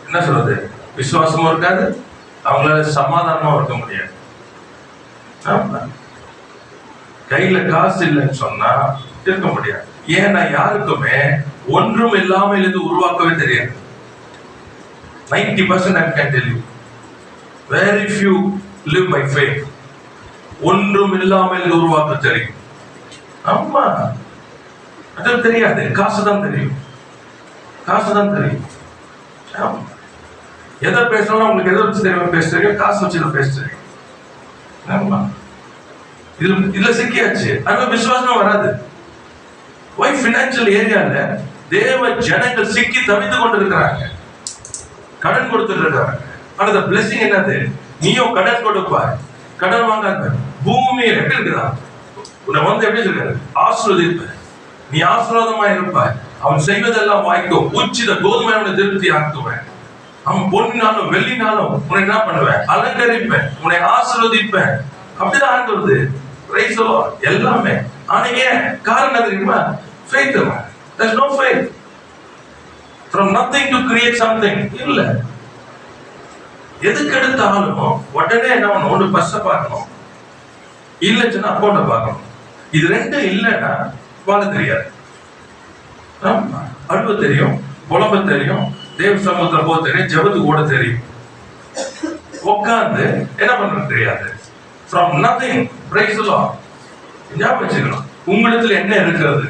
என்ன சொல்றது, விசுவாசமும் இருக்காது, அவங்களால சமாதானமா இருக்க முடியாது. கையில காசு இல்லைன்னு சொன்னா இருக்க முடியாது. ஏன்னா யாருக்குமே ஒன்றும் இல்லாமல் இருந்து உருவாக்கவே தெரியாது. 90% I can tell you, very few live by faith. ஒன்றும் இல்லாமல் இருந்து உருவாக்க தெரியும். ஆமா, அது தெரியாது. காசுதான் தெரியும், காசுதான் தெரியும். எதை பேசணும், உங்களுக்கு எதை வச்சு தெரியும் பேச தெரியும், காசு வச்சு பேச தெரியும். ஆமா, இதுல சிக்கியாச்சு. அதனால விசுவாசம் வராது. Why financial ஏரியால தேவ ஜனங்கள் சிக்கி தவித்து கொண்டிருக்கிறாங்க, கடன் கொடுத்துட்டு இருக்காங்க. ஆனா blessing என்னது, நீயும் கடன் கொடுப்பாய், கடன் வாங்காத. பூமியில எப்படி இருக்குதா, உன்னை வந்து எப்படி இருக்காரு, ஆசீர்வதிப்ப, நீ ஆசீர்வாதமா இருப்பாய். அவன் செய்வதெல்லாம் வாய்க்கும். உச்சித கோதுமை அவனை திருப்தி ஆக்குவேன். அவன் பொன்னினாலும் வெள்ளினாலும் உன்னை என்ன பண்ணுவேன், அலங்கரிப்பேன், உன்னை ஆசீர்வதிப்பேன். அப்படிதான் ஆண்டவருது. Price the Lord. எல்லாமே. ஆனா ஏன் காரணம் தெரியுமா, faith. There's no faith. From nothing to create something. இல்ல. எதுக்கு எடுத்தாலும் உடனே என்ன பண்ணணும், ஒன்று பஸ்ஸை பார்க்கணும், இல்லைன்னா அக்கௌண்ட்டை பார்க்கணும். இது ரெண்டும் இல்லைன்னா வாழ தெரியாது. அழுவ தெரியும், புலம்ப தெரியும், தேவ சமூகத்துல போக தெரியும், ஜெபத்துக்கு ஓட தெரியும். உட்கார்ந்து என்ன பண்றது தெரியாது. From nothing. Praise the Lord. ஞாபகம் வச்சுக்கணும், உங்களிடத்துல என்ன இருக்கிறது,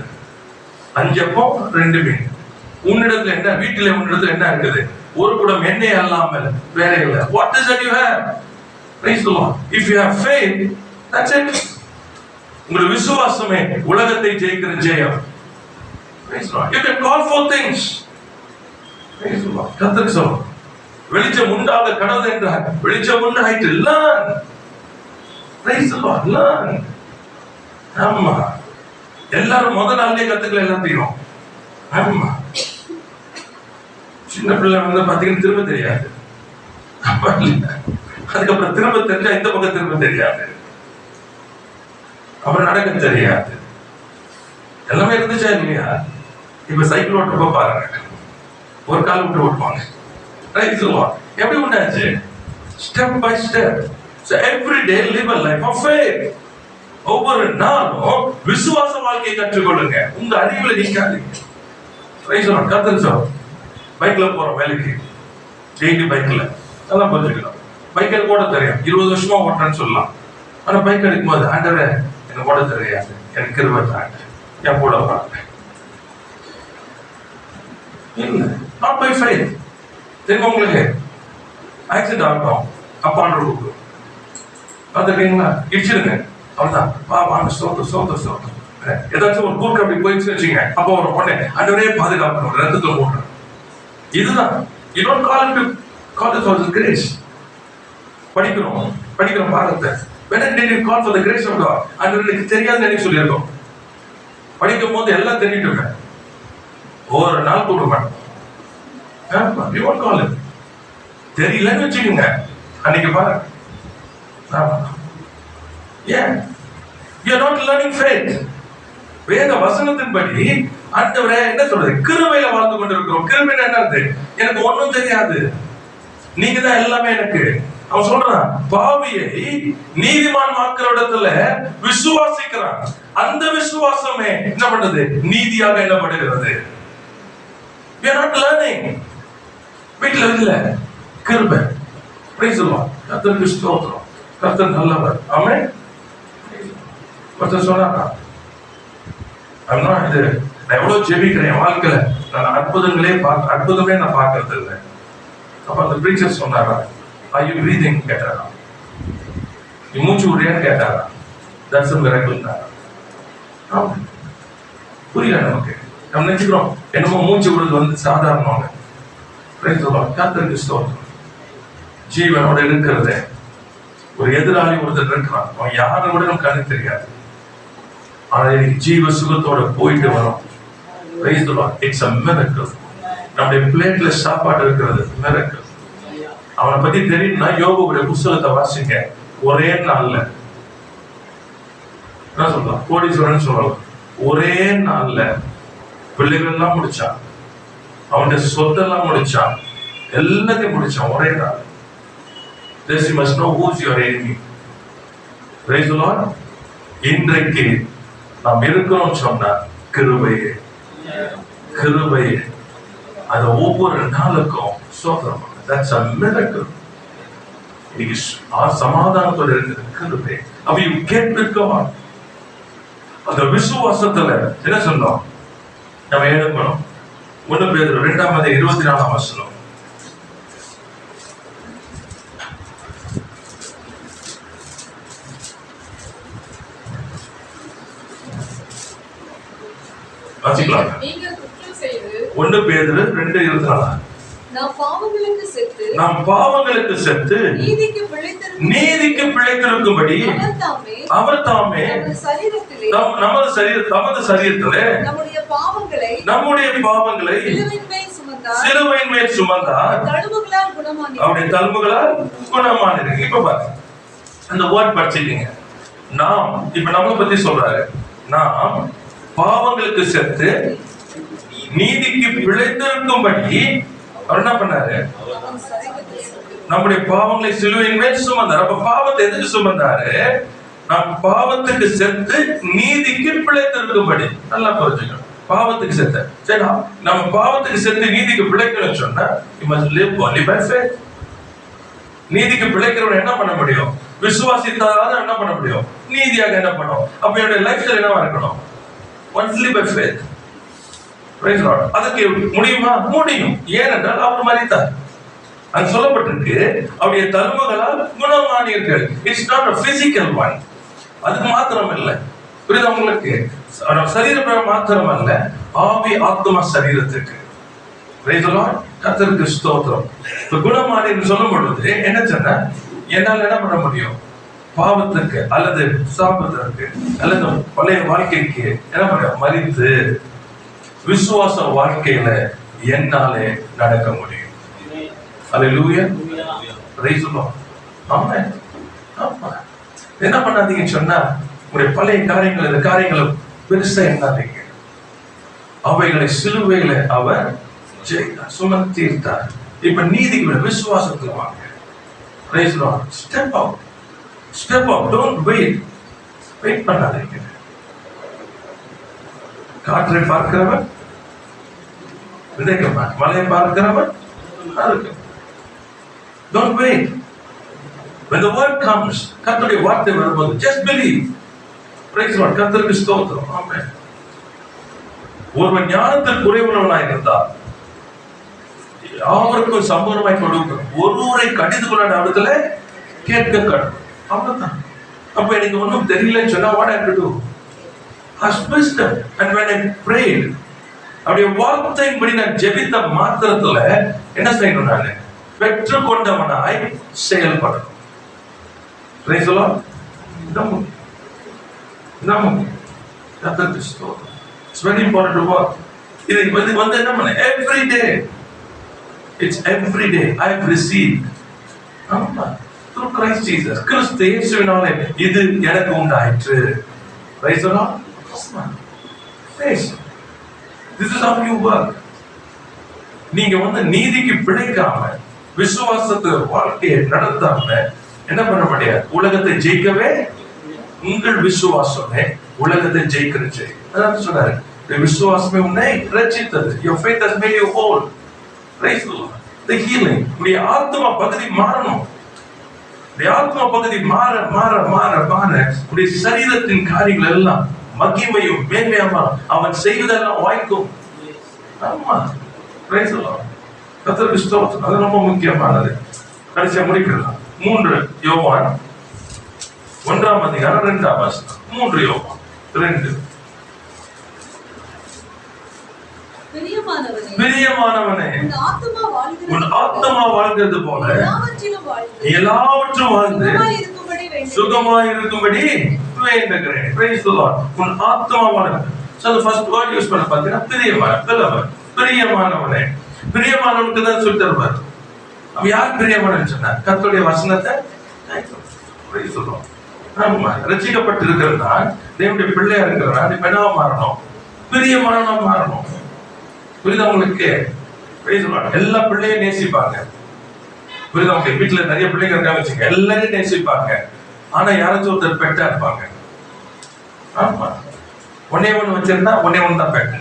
5 அப்பம் 2 மீன். உன்னிடத்துல என்ன, வீட்டில உன்னிடத்துல என்ன இருக்குது, ஒரு குடம் எண்ணெய் அல்லாமல் வேற இல்லை. What is that you have? Praise the Lord. If you have faith, that's it. உங்களுடைய விசுவாசமே உலகத்தை ஜெயிக்கிற ஜெயம். Praise the Lord. You can call for things. Praise the Lord. கர்த்தருக்கு சொல்லுங்க, வெளிச்சம் உண்டாக கடவுள் என்றார், வெளிச்சம் உண்டாயிற்று. Learn. Praise the Lord. Learn. ஆமா, எல்லாரும் முதல் நாள்லயே கத்துக்கல எல்லாத்தையும். ஆமா, சின்ன பிள்ளை வந்து பாத்தீங்கன்னா திரும்ப தெரியாது. அதுக்கப்புறம் திரும்ப தெரிஞ்சா இந்த பக்கம் திரும்ப தெரியாது, அப்புறம் நடக்க தெரியாது. எல்லாமே இருந்துச்சா இல்லையா? இப்ப சைக்கிள் ஓட்டுறப்ப பாருங்க, ஒரு கால் விட்டு ஓட்டுவாங்க. எப்படி உண்டாச்சு? Step by step. So every day live a life of faith. ஒவ்வொரு நாளும் விசுவாச வாழ்க்கையை கற்றுக்கொள்ளுங்க. உங்க அறிவுல நிக்காதீங்க. கர்த்தர் சொல்றார், பைக்ல போறோம் வேலைக்கு, டெய்லி பைக்ல நல்லா புரிஞ்சுக்கலாம். பைக்கில் ஓட தெரியும், 20 வருஷமா ஓட்டுறேன்னு சொல்லலாம். ஆனா பைக் எடுக்கும் போது, ஆண்டவரே எனக்கு ஓட தெரியாது, எனக்கு கிருபை தாங்க, என் கூட வராங்க. இல்ல, not by faith. தெரியுமா உங்களுக்கு? ஆக்சிடென்ட் ஆகும், அப்பான்ற கூப்பிடும், பார்த்துருக்கீங்களா? இடிச்சிருங்க, அவ்வளவுதான். வாங்க சோத்த ஏதாச்சும் ஒரு கூட்டம் அப்படி போயிடுச்சு வச்சுங்க, அப்போ ஒரு பொண்ணு ஆண்டவரே பாதுகாக்கணும், ரத்தத்துல ஓட்டுறேன். இதுதான். You don't call it for the grace. படிக்கிறோம் பாருங்க. When did you call for the grace of God? ஆண்டவருக்கு தெரியாதுன்னு எனக்கு சொல்லியிருக்கோம். படிக்கும் போது எல்லாம் தெரிஞ்சுட்டு ஒவ்வொரு நாள் கூப்பிடுவேன். You won't call it. தெரியலன்னு வச்சுக்கோங்க, அன்னைக்கு பாருங்க. ஏன்? You are not learning faith. வேத வசனத்தின்படி ஆண்டவரே என்ன சொல்றது? கிருபையில வாழ்ந்து கொண்டிருக்கிறோம். கிருபை என்னது? எனக்கு ஒண்ணும் தெரியாது, நீங்க தான் எல்லாமே எனக்கு. அவன் சொல்றான், பாவியை நீதிமான் ஆக்குற இடத்துல விசுவாசிக்கிறான். அந்த விசுவாசமே என்ன பண்றது? நீதியாக எண்ணப்படுகிறது. We are not learning. வீட்டுல இல்ல கிருபை. Price the lord. கர்த்தருக்கு ஸ்தோத்திரம். கர்த்தர் நல்லவர். ஆமென். ஒருத்தர் சொன்னாரா, நான் எவ்வளவு ஜெபிக்கிறேன் வாழ்க்கையில, நான் அற்புதமே நான் பார்க்கறது இல்லை. அப்ப அந்த பிரீச்சர் சொன்னாரா, are you breathing? கேட்டாரா, நீ மூச்சு விடுறியான்னு கேட்டாரா. that's a miracle. புரியல நமக்கு. நம்ம நினைச்சுக்கிறோம் என்னமோ மூச்சு விடுறது வந்து சாதாரணமாக. கர்த்தருக்கு ஸ்தோத்திரம். ஜீவனோட இருக்கிறது. ஒரு எதிராளி ஒருத்தர் இருக்கிறான், அவன் யாரும் கூட நமக்கு கண்ணு தெரியாது, ஆனா இன்னைக்கு ஜீவ சுகத்தோட போயிட்டு வரும். It's a miracle. நம்முடைய பிளேட்ல சாப்பாடு இருக்கிறது miracle. அவனை பத்தி தெரியும்னா யோபுடைய புத்தகத்தை வாசிங்க. ஒரே நாள்ல என்ன சொல்லலாம், கோடீஸ்வரன் சொல்லலாம், ஒரே நாள்ல பிள்ளைகள் எல்லாம் முடிச்சான், அவனுடைய சொத்தெல்லாம் முடிச்சான், எல்லாத்தையும் முடிச்சான் ஒரே நாள். Thus you must know who's your enemy. Praise the Lord. இன்றைக்கு நாம் இருக்கிறோம் சொன்னா கிருபையே, கிருபையே. அது ஒவ்வொரு நாளுக்கும் சோதரம். That's a miracle. இன்னைக்கு சமாதானத்தோட இருக்கிற கிருபை. அப்ப you get with God. அந்த விசுவாசத்துல என்ன சொன்னோம்? நம்ம எழுதணும். 1 பேதுரு 2:24 வாசிக்கலாம். நீங்கள் குற்றம் செய்து 1 பேதுரு 2:24 நாம் பாவங்களுக்கு செத்து நீதிக்கு பிழைத்திருக்கும்படி அவர் தாமே நமது சரீரத்திலே நம்முடைய பாவங்களை சிலுவையின் மேல் சுமந்தார், அவருடைய தழும்புகளால் குணமானீர்கள். இப்ப பாருங்க, அந்த வேர்ட் படிச்சிட்டீங்க. நாம் இப்ப நம்மளை பத்தி சொல்றாரு, நாம் பாவங்களுக்கு செத்து நீதிக்கு பிழைத்திருக்கும்படி அவர் என்ன பண்ணாரு? நம்முடைய பாவங்களை சிலுவையின் மேல் சுமந்தார். அப்ப பாவத்தை எதுக்கு சுமந்தாரு? நம் பாவத்துக்கு செத்து நீதிக்கு பிழைத்திருக்கும்படி. நல்லா புரிஞ்சுக்கணும். பாவத்துக்கு செத்த, சரி, நம்ம பாவத்துக்கு செத்து நீதிக்கு பிழைக்கணும்னு சொன்னா you must live only by faith. நீதிக்கு பிழைக்கிறவன் என்ன பண்ண முடியும்? விசுவாசித்தாதான் என்ன பண்ண முடியும்? நீதியாக என்ன பண்ணும்? அப்ப என்னுடைய லைஃப் ஸ்டைல் என்னவா இருக்கணும்? only by faith. Praise God. அதுக்கு முடியுமா? முடியும். ஏனென்றால் அவர் மரித்தார். அது சொல்லப்பட்டிருக்கு, அவருடைய தழும்புகளால் குணமானீர்கள். It's not a physical one. அதுக்கு மாத்திரம் இல்ல. புரியுதா உங்களுக்கு? சரீரம் மாத்திரம் அல்ல, ஆவி ஆத்மா சரீரத்துக்கு. Praise the Lord. கர்த்தருக்கு ஸ்தோத்திரம். இப்ப குணமானீர்கள் சொல்லும் பொழுது என்ன சொன்னா, என்னால என்ன பண்ண முடியும்? பாவத்துக்கு அல்லது சாபத்திற்கு அல்லது பழைய வாழ்க்கைக்கு என்ன பண்ண மறித்து விசுவாச வாழ்க்கையில என்னாலே நடக்க முடியும். Hallelujah. Praise the lord. Amen. ஆமா. என்ன பண்ணாதீங்க சொன்னா உங்களுடைய பழைய காரியங்கள் இந்த காரியங்களை பெருசா எண்ணாதீங்க. அவைகளை சிலுவையில அவர் சுமந்து தீர்த்தார். இப்ப நீதிக்கு விசுவாசத்துக்கு வாங்க. Praise the Lord. Step out. Step out. Don't wait. Wait பண்ணாதீங்க. காற்றை பார்க்கிறவன் விதைக்கமா, மழையை பார்க்கிறவன் அறுக்கும். Don't wait. When the word comes, கர்த்தருடைய வார்த்தை வரும்போது just believe. Praise the Lord. கர்த்தருக்கு ஸ்தோத்திரம். ஆமென். ஒருவன் ஞானத்தில் குறைவுள்ளவனாய் இருந்தால் யாவருக்கும் சம்பூர்ணமாய் கொடுக்கும், ஒருவரை கடிந்து கொள்ள இடத்துல கேட்க கடும். அவ்வளவுதான். அப்ப எனக்கு ஒன்றும் தெரியலன்னு சொன்னா what I have to do? Ask wisdom. And when I prayed, அப்படியே வார்த்தையின்படி நான் ஜெபித்த மாத்திரத்துல என்ன செய்யணும்? நான் பெற்றுக்கொண்டவனாய் செயல்படணும். Praise the Lord. It's very important to work. இது வந்து என்ன பண்ண? Every day. It's every day I have received. ஆமா. Through Christ Jesus. கிறிஸ்து இயேசுவினாலே இது எனக்கு உண்டாயிற்று. Praise the Lord. Praise. This is how you work. நீங்க வந்து நீதிக்கு பிழைக்காம விசுவாசத்து வாழ்க்கையை நடத்தாம என்ன பண்ண முடியாது? உலகத்தை ஜெயிக்கவே உங்கள் விசுவாசமே உலகத்தை ஜெயிக்கிறது. அதான் சொன்னாரு, விசுவாசமே உன்னை ரட்சித்தது. Your faith has made you whole. Praise the Lord. The healing. உடைய ஆத்மா பகுதி மாறணும். உடைய ஆத்மா பகுதி மாற மாற மாற மாற உடைய சரீரத்தின் காரியங்கள் எல்லாம் மகிமையும் மேன்மையாமா அவன் செய்வதெல்லாம் வாய்க்கும். ஆமா. Praise the Lord. கர்த்தருக்கு ஸ்தோத்திரம். அது ரொம்ப முக்கியமானது. கடைசியா முடிக்கலாம். 3 யோவான் 1ஆம் அதிகாரம் 2ஆம் வசனம். 3 யோவான் 2. பிரியமானவனே, உன் ஆத்துமா வாழ்கிறது போல எல்லாவற்றும் வாழ்ந்து சுகமாய் இருக்கும்படி வேண்டுகிறேன். Praise the Lord. உன் ஆத்துமா வாழ்கிறது. So the first word use பண்ண பார்த்தீங்கன்னா பிரியமானவன். பிரியமானவனே. பிரியமானவனுக்கு தான் சொல்லி தருவார். அவன் யார் பிரியமானவன் சொன்னா? கர்த்தருடைய வசனத்தை Praise the Lord. ஆமா. ரட்சிக்கப்பட்டு இருக்கிறதா தேவனுடைய பிள்ளையா இருக்கிறதா இப்ப என்னவா மாறணும்? பிரியமானவனா மாறணும். புரியுதா உங்களுக்கு? எல்லா பிள்ளையும் நேசிப்பாங்க. புரியுதா உங்களுக்கு? வீட்டுல நிறைய பிள்ளைங்க இருக்காங்க வச்சுங்க, எல்லாரையும் நேசிப்பாங்க. ஆனா யாராச்சும் ஒருத்தர் பெட்டா இருப்பாங்க. ஆமா. ஒன்னே ஒண்ணு வச்சிருந்தா ஒன்னே ஒண்ணு தான் பெட்.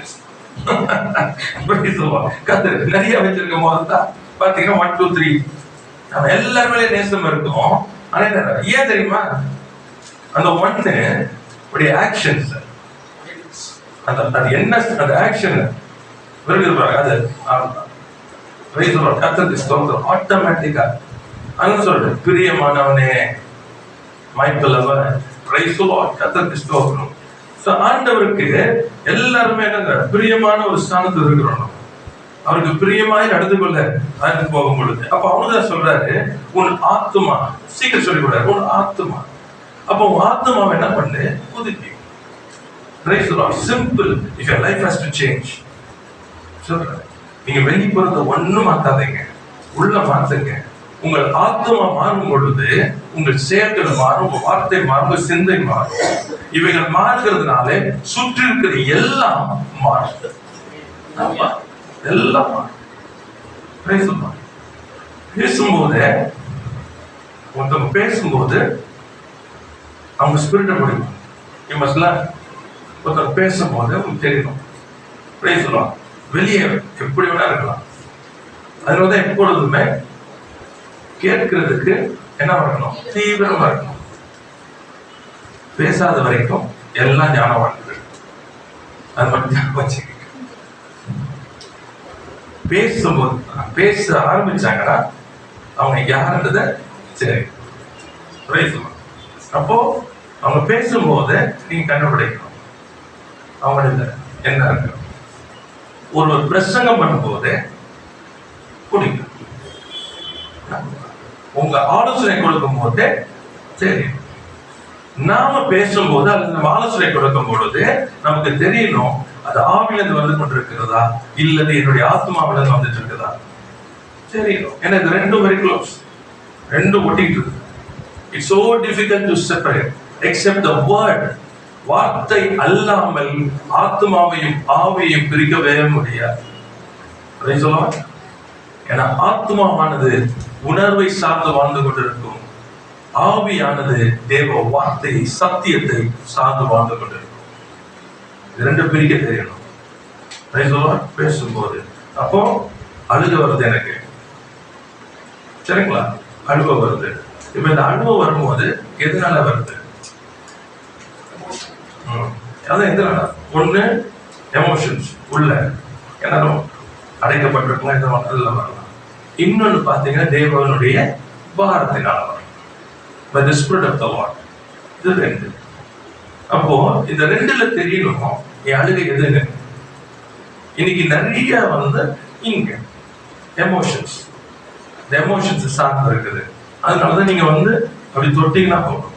நிறைய வச்சிருக்கும் போது தான் பாத்தீங்கன்னா 1 2 3 நம்ம எல்லாருமே நேசம் இருக்கும். ஆனா ஏன் தெரியுமா? அந்த ஒண்ணு உடைய ஆக்ஷன்ஸ், அது என்ன அந்த ஆக்ஷன் ஆட்டோமேட்டிக்கா அதான் சொல்ற பிரியமானவனே, ஆண்டவருக்கு எல்லாருமே என்னங்க பிரியமான ஒரு ஸ்தானத்தில் இருக்கிறோம். அவருக்கு பிரியமாய் நடந்து கொள்ள நடந்து போகும் பொழுது அப்ப அவனுதான் சொல்றாரு, உன் ஆத்துமா சீக்கிரம் சொல்லி கொடுறாரு, உன் ஆத்துமா. அப்ப உன் ஆத்துமாவை என்ன பண்ணு? புதுப்பி. Simple. If your life has to change. சொல்றேன், நீங்க வெளியே போறத ஒண்ணும் மாத்தாதீங்க, உள்ள மாத்துங்க. உங்கள் ஆத்மா மாறும் பொழுது உங்கள் செயல்கள் மாறும், உங்க வார்த்தை மாறும், சிந்தை மாறும். இவைகள் மாறுகிறதுனால சுற்றி இருக்கிற எல்லாம் மாறும். எல்லாம் மாறும். பேசும்போது ஒருத்தவங்க பேசும்போது அவங்க ஸ்பிரிட்டை முடியும். ஒருத்தர் பேசும்போது உங்களுக்கு தெரியணும். பேசலாம் வெளியே எப்படி வேணா இருக்கலாம். அதனாலதான் எப்பொழுதுமே கேட்கிறதுக்கு என்ன வரணும்? தீவிரமா இருக்கணும். பேசாத வரைக்கும் எல்லாம் ஞானவான்கள். அது மட்டும் வச்சுக்க. பேசும்போது பேச ஆரம்பிச்சாங்கன்னா அவங்க யாருன்றத சரி. அப்போ அவங்க பேசும்போது நீங்க கண்டுபிடிக்கணும் அவங்க என்ன இருக்கு. ஒரு பிரசங்கம் பண்ணும்போது பிடிக்கும். உங்க ஆலோசனை கொடுக்கும் போது சரி நாம பேசும்போது அல்லது நம்ம ஆலோசனை கொடுக்கும் பொழுது நமக்கு தெரியணும் அது ஆவிலிருந்து வந்து கொண்டிருக்கிறதா இல்லது என்னுடைய ஆத்மாவிலிருந்து வந்துட்டு இருக்குதா தெரியணும். ஏன்னா இது ரெண்டும் வெரி க்ளோஸ், ரெண்டும் ஒட்டிட்டு இருக்கு. It's so difficult to separate except the word. வார்த்தை அல்லாமல் ஆத்மாவையும் ஆவியையும் பிரிக்கவே முடியாது. ஏன்னா ஆத்மாவானது உணர்வை சார்ந்து வாழ்ந்து கொண்டிருக்கும், ஆவியானது தேவ வார்த்தை சத்தியத்தை சார்ந்து வாழ்ந்து கொண்டிருக்கும். இரண்டு பிரிக்க தெரியணும். பேசும்போது அப்போ அழுக வருது எனக்கு, சரிங்களா? அழுவ வருது. இப்ப இந்த அழுவ வரும்போது எதனால வருது? அதான் எதனால? ஒண்ணு எமோஷன்ஸ் உள்ள எல்லாரும் அடைக்கப்பட்டிருக்கலாம், எதுவும் வரலாம். இன்னொன்னு பாத்தீங்கன்னா தேவனுடைய பாரத்தினால வரும். The Spirit of the Lord. இது ரெண்டு. அப்போ இந்த ரெண்டுல தெரியணும் என் அழுகை எதுன்னு. இன்னைக்கு நிறைய வந்து இங்க எமோஷன்ஸ், இந்த எமோஷன்ஸ் சார்ந்து இருக்குது. அதனாலதான் நீங்க வந்து அப்படி தொட்டீங்கன்னா போதும்.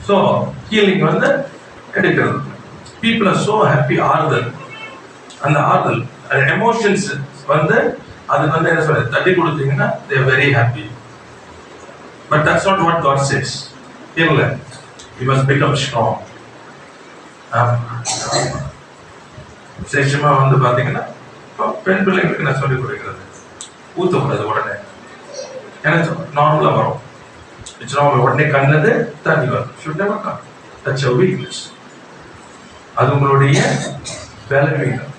ஸோ ஹீலிங் வந்து எடுக்கிறது. People are so happy. ஆறுதல், அந்த ஆறுதல் எமோஷன்ஸ் வந்து அது வந்து என்ன சொல்றது, தட்டி கொடுத்தீங்கன்னா they are very happy. But that's not what God says. இல்ல, you must become strong. விசேஷமா வந்து பாத்தீங்கன்னா பெண் பிள்ளைங்களுக்கு நான் சொல்லிக் கொடுக்கிறது, ஊத்தக்கூடாது உடனே. ஏன்னா நார்மலா வரும், உடனே கண்ணது தண்ணி வரும். should never come. That's a weakness. அது உங்களுடைய பலவீனம்.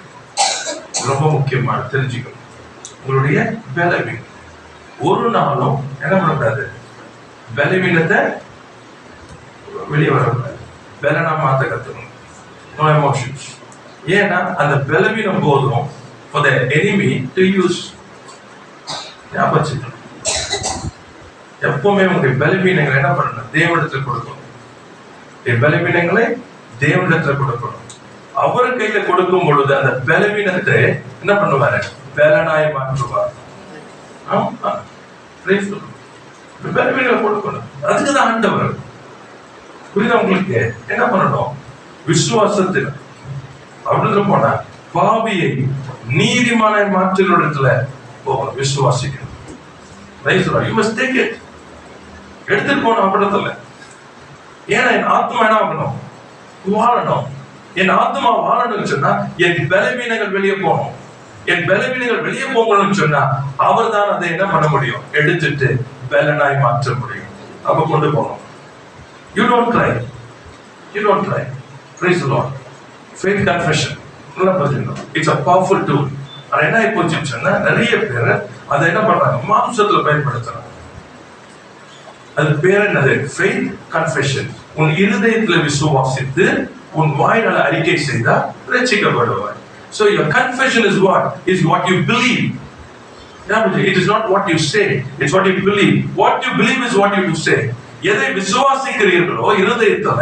ரொம்ப முக்கியமான தெரிஞ்சுக்கணும், உங்களுடைய பலவீனம். ஒரு நாளும் என்ன பண்ணக்கூடாது, பலவீனத்தை வெளியே வரக்கூடாது. பலனா மாத்த கத்துக்கணும். No emotions. ஏன்னா அந்த பலவீனம் போதும் for the enemy to use. ஞாபகம் எப்பவுமே உங்களுடைய பலவீனங்களை என்ன பண்ணணும், தேவனிடத்தில் கொடுக்கணும். என் பலவீனங்களை தேவனிடத்தில் கொடுக்கணும். அவர் கையில கொடுக்கும் பொழுது அந்த பலவீனத்தை என்ன பண்ணுவாரு, பலனாய் மாற்றுவார். பலவீனங்களை கொடுக்கணும். அதுக்குதான் ஆண்டவர். புரியுதா உங்களுக்கு? என்ன பண்ணணும், விசுவாசத்தில் அப்படின்னு போனா பாவியை நீதிமான மாற்றுகிற இடத்துல போகணும். விசுவாசிக்கணும். You must take it. எடுத்துட்டு போன அப்படத்துல. ஏன்னா என் ஆத்மா என்ன ஆகணும், வாழணும். என் ஆத்மா வாழணும்னு சொன்னா என் பலவீனங்கள் வெளியே போகணும். என் பலவீனங்கள் வெளியே போகணும்னு சொன்னா அவர் தான் அதை என்ன பண்ண முடியும், எடுத்துட்டு பலனாய் மாற்ற முடியும். அப்ப கொண்டு போகணும். You don't cry. You don't cry. Praise the Lord. Faith confession. It's a powerful tool. ஆனா என்ன ஆயிப்போச்சுன்னு சொன்னா நிறைய பேர் அதை என்ன பண்றாங்க, மாம்சத்துல பயன்படுத்துறாங்க. அது பேர் என்னது, faith confession. உன் இருதயத்துல விசுவாசித்து உன் வாயினால அறிக்கை செய்தா ரட்சிக்கப்படுவாய். So your confession is what? Is what you believe. It is not what you say. It's what you believe. What you believe is what you say. எதை விசுவாசிக்கிறீர்களோ இருதயத்துல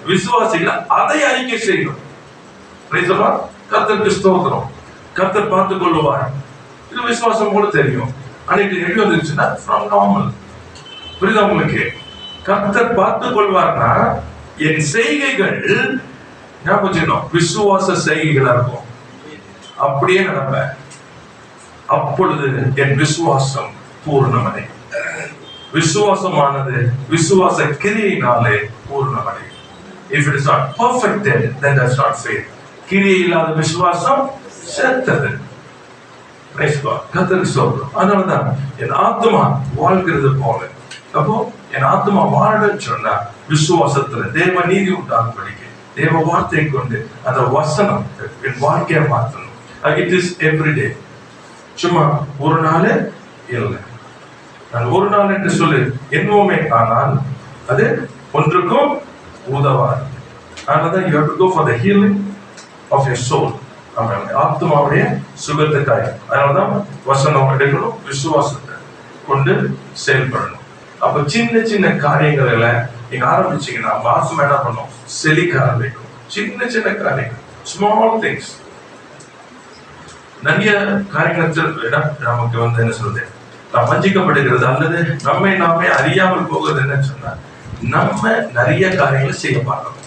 விசுவாசிக்க அதை அறிக்கை செய்யணும். Praise the Lord. கர்த்தருக்கு ஸ்தோத்திரம். கர்த்தர் பார்த்துக் கொள்வார். இது விசுவாசம் கூட தெரியும். அன்னைக்கு எப்படி வந்துருச்சுன்னா from normal. புரியுதா உங்களுக்கு? கர்த்தர் பார்த்துக் கொள்வார்னா என் செய்கைகள் ஞாபகம் விசுவாச செய்கைகளா இருக்கும். அப்படியே நடப்பேன். அப்பொழுது என் விசுவாசம் பூர்ணமடை. விசுவாசமானது விசுவாச கிரியையினாலே பூர்ணமடை. If it is not perfected, then that's not faith. கிரியை இல்லாத விசுவாசம் செத்தது. கர்த்தருக்கு ஸ்தோத்திரம். அதனாலதான் என் ஆத்மா வாழ்கிறது போல. அப்போ என் ஆத்மா வாழன்னு சொன்னா விசுவாசத்துல தேவ நீதி உண்டாகும்படிக்கு தேவ வார்த்தை கொண்டு அந்த வசனம் என் வாழ்க்கையை மாற்றணும். It is every day. சும்மா ஒரு நாள் இல்லை. நான் ஒரு நாள் என்று சொல்லி என்னவுமே, ஆனால் அது ஒன்றுக்கும் உதவாது. அதனாலதான் you have to go for the healing of your soul. ஆத்மாவுடைய சுகத்துக்காக. அதனாலதான் வசனம் எடுக்கணும், விசுவாசத்தை கொண்டு செயல்படணும். அப்ப சின்ன சின்ன காரியங்களை நீங்க ஆரம்பிச்சீங்கன்னா ஆத்மா என்ன பண்ணும், செழிக்க ஆரம்பிக்கும். சின்ன சின்ன காரியங்கள், ஸ்மால் திங்ஸ். நிறைய காரியங்கள் நமக்கு வந்து என்ன சொல்றது, நாம் வஞ்சிக்கப்படுகிறது அல்லது நம்மை நாமே அறியாமல் போகிறது என்னன்னு சொன்னா, நம்ம நிறைய காரியங்களை செய்ய பார்க்கணும்.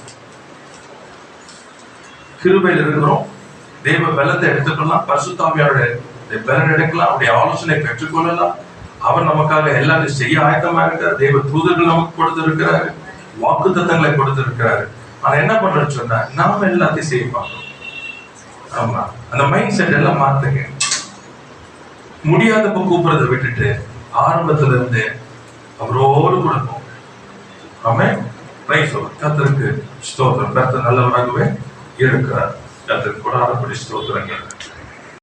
கிருபையில் இருக்கிறோம், தேவ பலத்தை எடுத்துக்கொள்ளலாம், பரிசுத்தாவியாருடைய பலன் எடுக்கலாம், அவருடைய ஆலோசனை பெற்றுக்கொள்ளலாம். அவர் நமக்காக எல்லாத்தையும் செய்ய ஆயத்தமா இருக்கிறார். தேவ தூதர்கள் நமக்கு கொடுத்திருக்கிறாரு, வாக்கு தத்தங்களை கொடுத்திருக்கிறாரு. ஆனா என்ன பண்றோம்னு சொன்னா, நாம எல்லாத்தையும் செய்ய பார்க்கணும். ஆமா, அந்த மைண்ட் செட் எல்லாம் மாத்துங்க. முடியாதப்ப கூப்பிடுறதை விட்டுட்டு ஆரம்பத்துல இருந்து அவரோடு கூட போங்க. ஆமென். Praise the lord. கர்த்தருக்கு ஸ்தோத்திரம். கர்த்தர் நல்லவராகவே இருக்கிறார். கர்த்தருக்கு கொடான கொடி ஸ்தோத்திரங்கள்.